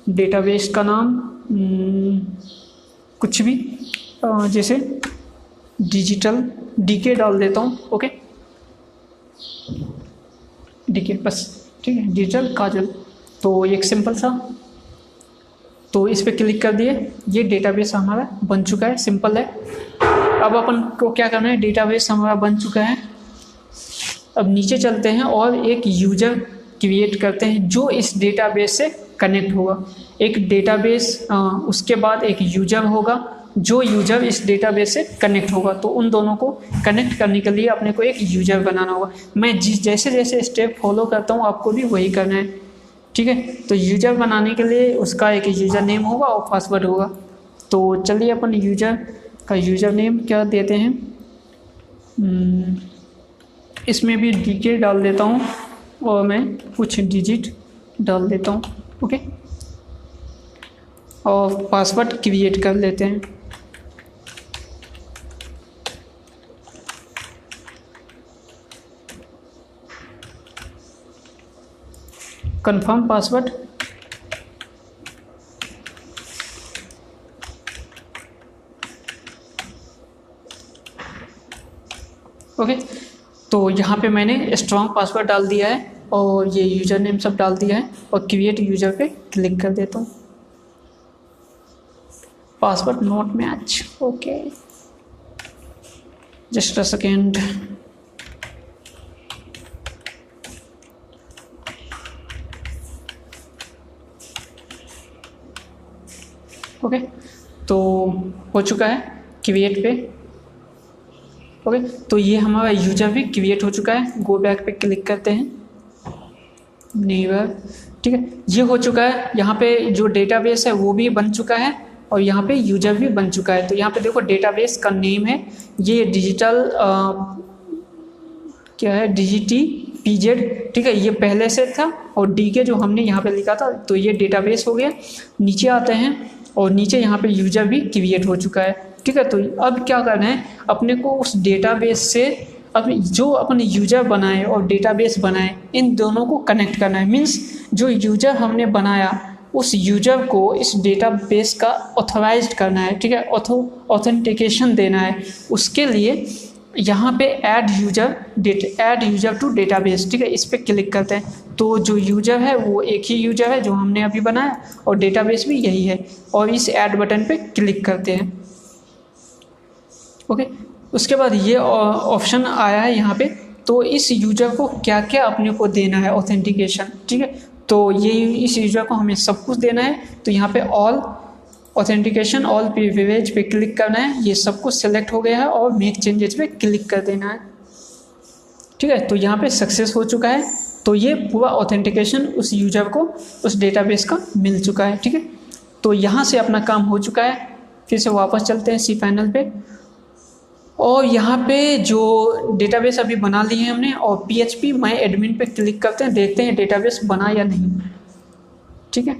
डेटाबेस का नाम कुछ भी, जैसे डिजिटल DK डाल देता हूँ। ओके, DK बस, ठीक है, डिजिटल काजल। तो एक सिंपल सा, तो इस पर क्लिक कर दिए, ये डेटाबेस हमारा बन चुका है, सिंपल है। अब अपन को क्या करना है, डेटाबेस हमारा बन चुका है। अब नीचे चलते हैं और एक यूज़र क्रिएट करते हैं जो इस डेटाबेस से कनेक्ट होगा। एक डेटाबेस, उसके बाद एक यूज़र होगा जो यूज़र इस डेटाबेस से कनेक्ट होगा। तो उन दोनों को कनेक्ट करने के लिए अपने को एक यूज़र बनाना होगा। मैं जैसे जैसे स्टेप फॉलो करता हूँ आपको भी वही करना है। ठीक है, तो यूज़र बनाने के लिए उसका एक यूज़र नेम होगा और पासवर्ड होगा। तो चलिए अपन यूज़र का यूज़र नेम क्या देते हैं, इसमें भी DK डाल देता हूँ और मैं कुछ डिजिट डाल देता हूँ। ओके, और पासवर्ड क्रिएट कर लेते हैं। Confirm password. ओके, तो यहाँ पे मैंने स्ट्रॉन्ग पासवर्ड डाल दिया है और ये यूज़र नेम सब डाल दिया है और क्रिएट यूज़र पे क्लिक कर देता हूँ। Password not match. Okay, just a second. Okay, तो हो चुका है क्रिएट पे। ओके, तो ये हमारा यूजर भी क्रिएट हो चुका है। गो बैक पे क्लिक करते हैं, नेवर। ठीक है, ये हो चुका है। यहाँ पे जो डेटाबेस है वो भी बन चुका है और यहाँ पे यूजर भी बन चुका है। तो यहाँ पे देखो डेटाबेस का नेम है ये डिजिटल क्या है, DGT PZ। ठीक है, ये पहले से था और DK जो हमने यहाँ पे लिखा था, तो ये डेटाबेस हो गया। नीचे आते हैं और नीचे यहाँ पे यूजर भी क्रिएट हो चुका है। ठीक है, तो अब क्या करना है, अपने को उस डेटाबेस से अब जो अपने यूजर बनाए और डेटाबेस बनाए इन दोनों को कनेक्ट करना है। मीन्स जो यूजर हमने बनाया उस यूजर को इस डेटाबेस का ऑथराइज्ड करना है। ठीक है, ऑथेंटिकेशन देना है। उसके लिए यहाँ पे ऐड यूजर टू डेटाबेस, ठीक है, इस पर क्लिक करते हैं। तो जो यूजर है वो एक ही यूजर है जो हमने अभी बनाया और डेटाबेस भी यही है और इस ऐड बटन पे क्लिक करते हैं। ओके, उसके बाद ये ऑप्शन आया है यहाँ पे। तो इस यूजर को क्या क्या अपने को देना है ऑथेंटिकेशन। ठीक है, तो ये इस यूजर को हमें सब कुछ देना है। तो यहाँ पे ऑल ऑथेंटिकेशन ऑल प्रिविलेज पे क्लिक करना है। ये सब कुछ सेलेक्ट हो गया है और मेक चेंजेस पे क्लिक कर देना है। ठीक है, तो यहाँ पे सक्सेस हो चुका है। तो ये पूरा ऑथेंटिकेशन उस यूजर को उस डेटाबेस का मिल चुका है। ठीक है, तो यहाँ से अपना काम हो चुका है। फिर से वापस चलते हैं cPanel पे और यहाँ पे जो डेटाबेस अभी बना लिए हैं हमने और PHP माई एडमिन पे क्लिक करते हैं, देखते हैं डेटाबेस बना या नहीं। ठीक है,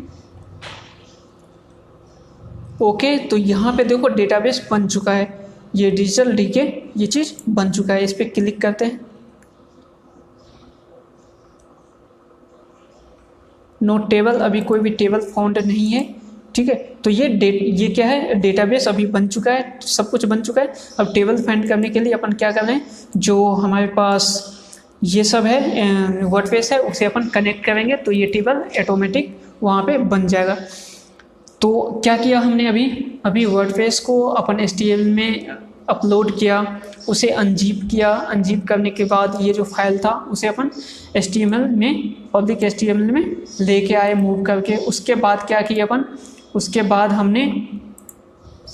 ओके, तो यहाँ पे देखो डेटाबेस बन चुका है। ये डिजिटल DK ये चीज़ बन चुका है। इस पर क्लिक करते हैं। नो टेबल, अभी कोई भी टेबल फाउंड नहीं है। ठीक है, तो ये क्या है, डेटाबेस अभी बन चुका है, सब कुछ बन चुका है। अब टेबल फाइंड करने के लिए अपन क्या कर रहे हैं, जो हमारे पास ये सब है वर्डप्रेस है उसे अपन कनेक्ट करेंगे तो ये टेबल ऑटोमेटिक वहाँ पे बन जाएगा। तो क्या किया हमने अभी वर्डप्रेस को अपन HTML में अपलोड किया, उसे अनजिप किया। अनजिप करने के बाद ये जो फाइल था उसे अपन HTML में पब्लिक HTML में लेके आए मूव करके। उसके बाद क्या किया अपन, उसके बाद हमने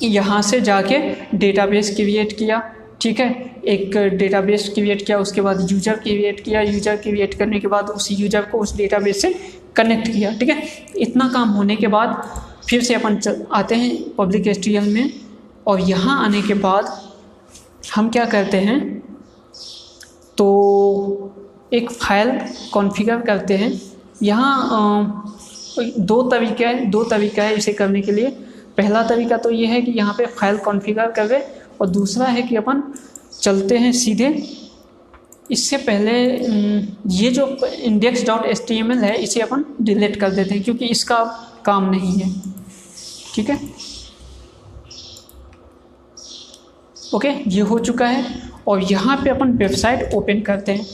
यहाँ से जाके डेटाबेस क्रिएट किया। ठीक है, एक डेटाबेस क्रिएट किया, उसके बाद यूजर क्रिएट किया। यूजर क्रिएट करने के बाद उस यूजर को उस डेटाबेस से कनेक्ट किया। ठीक है, इतना काम होने के बाद फिर से अपन आते हैं पब्लिक HTML में और यहाँ आने के बाद हम क्या करते हैं, तो एक फाइल कॉन्फ़िगर करते हैं। यहाँ दो तरीका है इसे करने के लिए। पहला तरीका तो ये है कि यहाँ पे फाइल कॉन्फ़िगर कर दे और दूसरा है कि अपन चलते हैं सीधे। इससे पहले ये जो index.html है इसे अपन डिलीट कर देते हैं क्योंकि इसका काम नहीं है। ठीक है, ओके, ये हो चुका है और यहाँ पे अपन वेबसाइट ओपन करते हैं।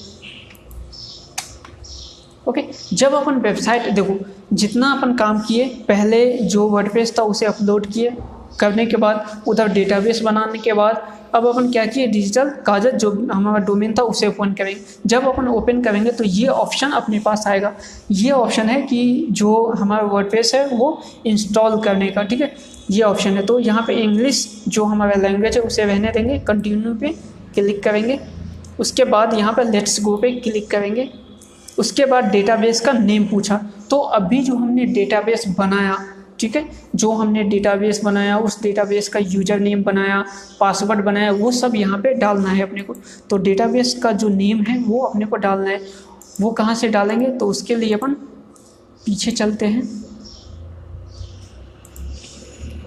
ओके, जब अपन वेबसाइट देखो, जितना अपन काम किए, पहले जो वर्डप्रेस था उसे अपलोड किए, करने के बाद उधर डेटाबेस बनाने के बाद अब अपन क्या किए, डिजिटल कागज जो हमारा डोमेन था उसे ओपन करेंगे। जब अपन ओपन करेंगे तो ये ऑप्शन अपने पास आएगा। ये ऑप्शन है कि जो हमारा वर्डप्रेस है वो इंस्टॉल करने का। ठीक है, ये ऑप्शन है। तो यहाँ पे इंग्लिश जो हमारा लैंग्वेज है उसे रहने देंगे, कंटिन्यू पे क्लिक करेंगे। उसके बाद यहाँ पर लेट्स गो पे क्लिक करेंगे। उसके बाद डेटाबेस का नेम पूछा, तो अभी जो हमने डेटाबेस बनाया, ठीक है, जो हमने डेटाबेस बनाया उस डेटाबेस का यूजर नेम बनाया, पासवर्ड बनाया, वो सब यहाँ पे डालना है अपने को। तो डेटाबेस का जो नेम है वो अपने को डालना है। वो कहाँ से डालेंगे, तो उसके लिए अपन पीछे चलते हैं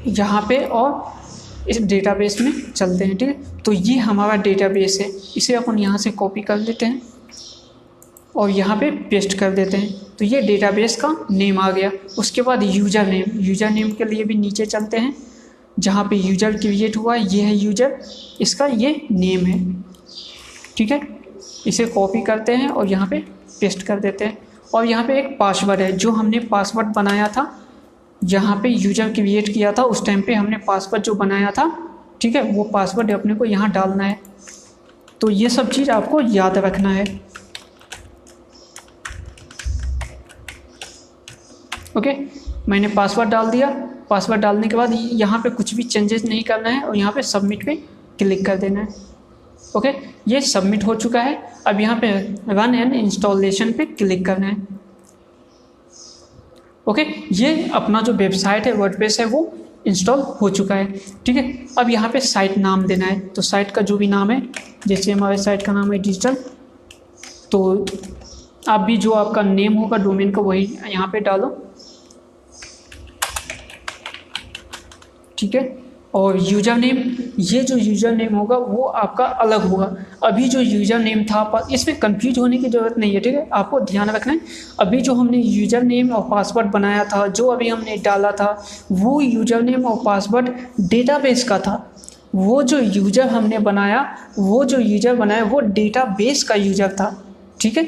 यहाँ पे और इस डेटाबेस में चलते हैं। ठीक है, तो ये हमारा डेटाबेस है, इसे अपन यहाँ से कॉपी कर लेते हैं और यहाँ पे पेस्ट कर देते हैं। तो ये डेटाबेस का नेम आ गया। उसके बाद यूज़र नेम के लिए भी नीचे चलते हैं, जहाँ पे यूज़र क्रिएट हुआ है, ये है यूज़र, इसका ये नेम है। ठीक है, इसे कॉपी करते हैं और यहाँ पे पेस्ट कर देते हैं। और यहाँ पे एक पासवर्ड है, जो हमने पासवर्ड बनाया था, यहाँ पे यूज़र क्रिएट किया था उस टाइम पे हमने पासवर्ड जो बनाया था, ठीक है, वो पासवर्ड अपने को यहाँ डालना है। तो ये सब चीज़ आपको याद रखना है। ओके, मैंने पासवर्ड डाल दिया। पासवर्ड डालने के बाद यहाँ पे कुछ भी चेंजेस नहीं करना है और यहाँ पे सबमिट पे क्लिक कर देना है। ओके, ये सबमिट हो चुका है। अब यहाँ पे रन एंड इंस्टॉलेशन पे क्लिक करना है। ओके, ये अपना जो वेबसाइट है, वर्डप्रेस है, वो इंस्टॉल हो चुका है। ठीक है, अब यहाँ पे साइट नाम देना है। तो साइट का जो भी नाम है, जैसे हमारे साइट का नाम है डिजिटल, तो आप भी जो आपका नेम होगा डोमेन का वही यहाँ पे डालो। ठीक है, और यूज़र नेम, ये जो यूज़र नेम होगा वो आपका अलग होगा। अभी जो यूज़र नेम था, इसमें कंफ्यूज होने की ज़रूरत नहीं है। ठीक है, आपको ध्यान रखना है, अभी जो हमने यूज़र नेम और पासवर्ड बनाया था, जो अभी हमने डाला था, वो यूज़र नेम और पासवर्ड डेटाबेस का था। वो जो यूज़र हमने बनाया, वो डेटाबेस का यूज़र था। ठीक है,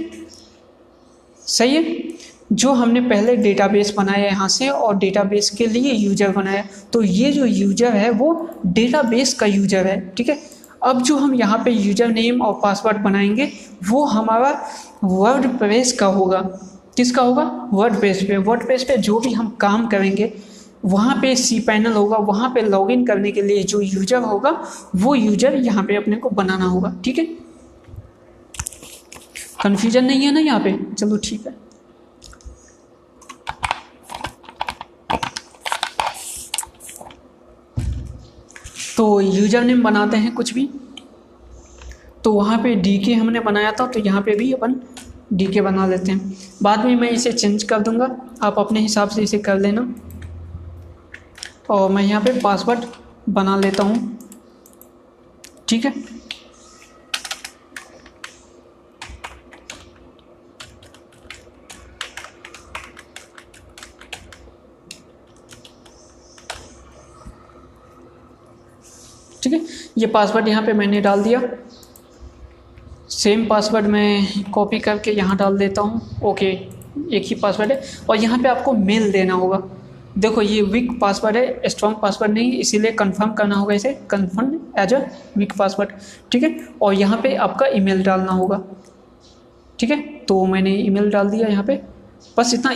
सही है। जो हमने पहले डेटाबेस बनाया यहाँ से और डेटाबेस के लिए यूज़र बनाया, तो ये जो यूज़र है वो डेटाबेस का यूज़र है। ठीक है, अब जो हम यहाँ पे यूज़र नेम और पासवर्ड बनाएंगे वो हमारा वर्डप्रेस का होगा। किसका होगा? वर्डप्रेस पे। वर्डप्रेस पे जो भी हम काम करेंगे वहाँ पे cPanel होगा, वहाँ पे लॉगिन करने के लिए जो यूज़र होगा वो यूज़र यहाँ पे अपने को बनाना होगा। ठीक है, कन्फ्यूजन नहीं है ना यहाँ पे? चलो ठीक है। तो यूज़र नेम बनाते हैं कुछ भी, तो वहाँ पे DK हमने बनाया था, तो यहाँ पे भी अपन DK बना लेते हैं। बाद में मैं इसे चेंज कर दूँगा, आप अपने हिसाब से इसे कर लेना। और मैं यहाँ पे पासवर्ड बना लेता हूँ। ठीक है, ठीक है, ये पासवर्ड यहाँ पे मैंने डाल दिया। सेम पासवर्ड मैं कॉपी करके यहाँ डाल देता हूँ। ओके, एक ही पासवर्ड है। और यहाँ पे आपको मेल देना होगा। देखो ये वीक पासवर्ड है, स्ट्रॉन्ग पासवर्ड नहीं, इसीलिए कंफर्म करना होगा इसे, confirm as a weak password. ठीक है, और यहाँ पे आपका ईमेल डालना होगा। ठीक है, तो मैंने ईमेल डाल दिया यहाँ पे। बस इतना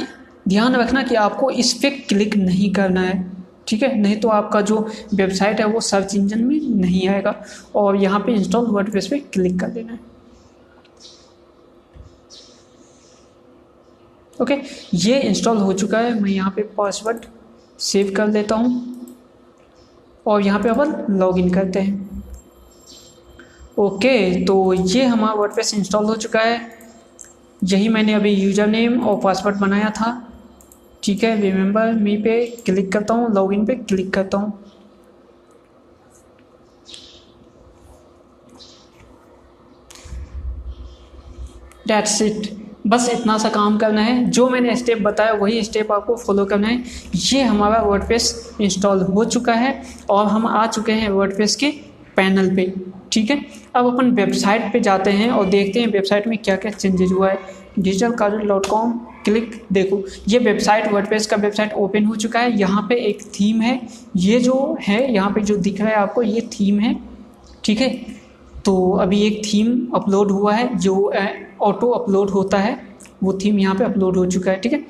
ध्यान रखना कि आपको इस पर क्लिक नहीं करना है। ठीक है, नहीं तो आपका जो वेबसाइट है वो सर्च इंजन में नहीं आएगा। और यहाँ पे इंस्टॉल वर्डप्रेस पे क्लिक कर देना है। ओके, ये इंस्टॉल हो चुका है। मैं यहाँ पे पासवर्ड सेव कर लेता हूँ और यहाँ पे अपन लॉगिन करते हैं। ओके, तो ये हमारा वर्डप्रेस इंस्टॉल हो चुका है। यही मैंने अभी यूज़र नेम और पासवर्ड बनाया था। ठीक है, रिमेंबर मी पे क्लिक करता हूँ, लॉगिन पे क्लिक करता हूँ। दैट्स इट, बस इतना सा काम करना है। जो मैंने स्टेप बताया वही स्टेप आपको फॉलो करना है। ये हमारा वर्डप्रेस इंस्टॉल हो चुका है और हम आ चुके हैं वर्डप्रेस के पैनल पे। ठीक है, अब अपन वेबसाइट पे जाते हैं और देखते हैं वेबसाइट में क्या क्या चेंजेस हुआ है। digitalkajal.com क्लिक, देखो ये वेबसाइट, वर्डप्रेस का वेबसाइट ओपन हो चुका है। यहाँ पे एक थीम है, ये जो है यहाँ पे जो दिख रहा है आपको, ये थीम है। ठीक है, तो अभी एक थीम अपलोड हुआ है, जो ऑटो अपलोड होता है, वो थीम यहाँ पे अपलोड हो चुका है। ठीक है,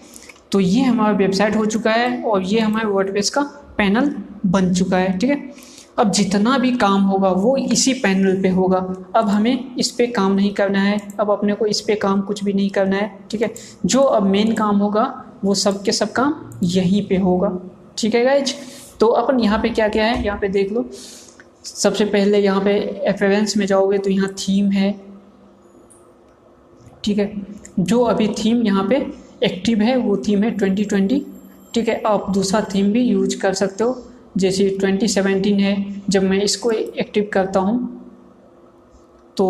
तो ये हमारा वेबसाइट हो चुका है और ये हमारे वर्डप्रेस का पैनल बन चुका है। ठीक है, अब जितना भी काम होगा वो इसी पैनल पे होगा। अब हमें इस पे काम नहीं करना है, अब अपने को इस पे काम कुछ भी नहीं करना है। ठीक है, जो अब मेन काम होगा वो सब के सब काम यहीं पे होगा। ठीक है गाइज, तो अपन यहाँ पे क्या क्या है यहाँ पे देख लो। सबसे पहले यहाँ पे रेफरेंस में जाओगे तो यहाँ थीम है। ठीक है। जो अभी थीम यहाँ पे एक्टिव है वो थीम है 2020, ठीक है। आप दूसरा थीम भी यूज कर सकते हो, जैसे 2017 है। जब मैं इसको एक्टिव करता हूँ तो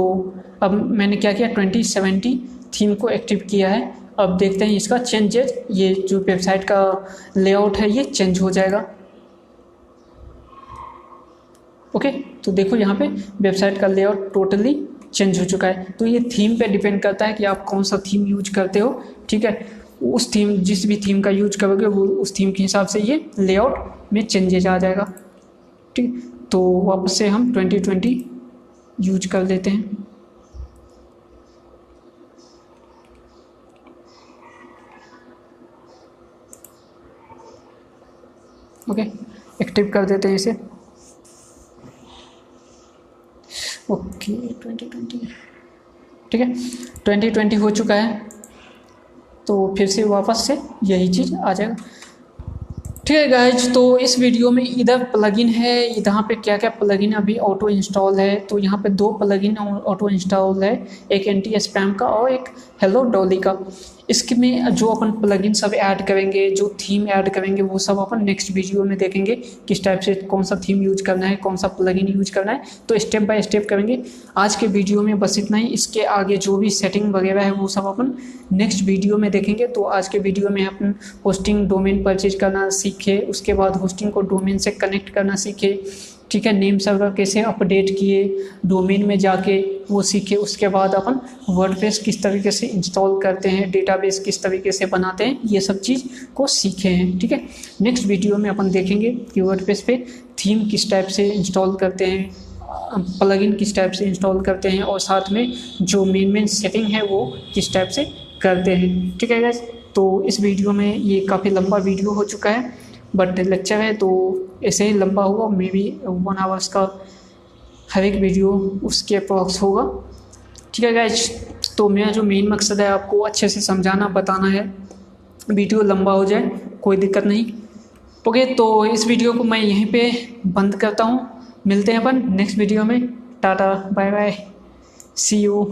अब मैंने क्या किया, 2070 थीम को एक्टिव किया है। अब देखते हैं इसका चेंजेस, ये जो वेबसाइट का लेआउट है ये चेंज हो जाएगा। ओके, तो देखो यहाँ पे वेबसाइट का लेआउट टोटली चेंज हो चुका है। तो ये थीम पे डिपेंड करता है कि आप कौन सा थीम यूज करते हो, ठीक है। उस थीम, जिस भी थीम का यूज करोगे वो उस थीम के हिसाब से ये लेआउट में चेंजेज आ जाएगा, ठीक। तो वापस से हम 2020 यूज कर लेते हैं। ओके, एक्टिव कर देते हैं इसे। ओके 2020, ठीक है। 2020 हो चुका है, तो फिर से वापस से यही चीज़ आ जाएगा, ठीक है गाइज। तो इस वीडियो में इधर प्लगइन है, यहाँ पे क्या क्या प्लगइन अभी ऑटो इंस्टॉल है। तो यहाँ पे 2 प्लगइन ऑटो इंस्टॉल है, एक एंटी स्पैम का और एक हेलो डॉली का। इसमें जो अपन प्लगइन सब ऐड करेंगे, जो थीम ऐड करेंगे, वो सब अपन नेक्स्ट वीडियो में देखेंगे, किस टाइप से कौन सा थीम यूज करना है, कौन सा प्लगइन यूज करना है, तो स्टेप बाय स्टेप करेंगे। आज के वीडियो में बस इतना ही। इसके आगे जो भी सेटिंग वगैरह है वो सब अपन नेक्स्ट वीडियो में देखेंगे। तो आज के वीडियो में अपन होस्टिंग डोमेन परचेज करना सीखे, उसके बाद होस्टिंग को डोमेन से कनेक्ट करना सीखे, ठीक है। नेम सर्वर कैसे अपडेट किए, डोमेन में जाके वो सीखे। उसके बाद अपन वर्डप्रेस किस तरीके से इंस्टॉल करते हैं, डेटाबेस किस तरीके से बनाते हैं, ये सब चीज़ को सीखे हैं, ठीक है। नेक्स्ट वीडियो में अपन देखेंगे कि वर्डप्रेस पे थीम किस टाइप से इंस्टॉल करते हैं, प्लगइन किस टाइप से इंस्टॉल करते हैं, और साथ में जो मेन सेटिंग है वो किस टाइप से करते हैं, ठीक है गाइस। तो इस वीडियो में ये काफ़ी लंबा वीडियो हो चुका है, बट लेक्चर है तो ऐसे ही लंबा होगा, मे बी 1 आवर्स का हर एक वीडियो उसके अप्रॉक्स होगा, ठीक है गाइज। तो मेरा जो मेन मकसद है आपको अच्छे से समझाना, बताना है। वीडियो लंबा हो जाए कोई दिक्कत नहीं, ओके। तो इस वीडियो को मैं यहीं पे बंद करता हूँ, मिलते हैं अपन नेक्स्ट वीडियो में। Tata bye bye, see you.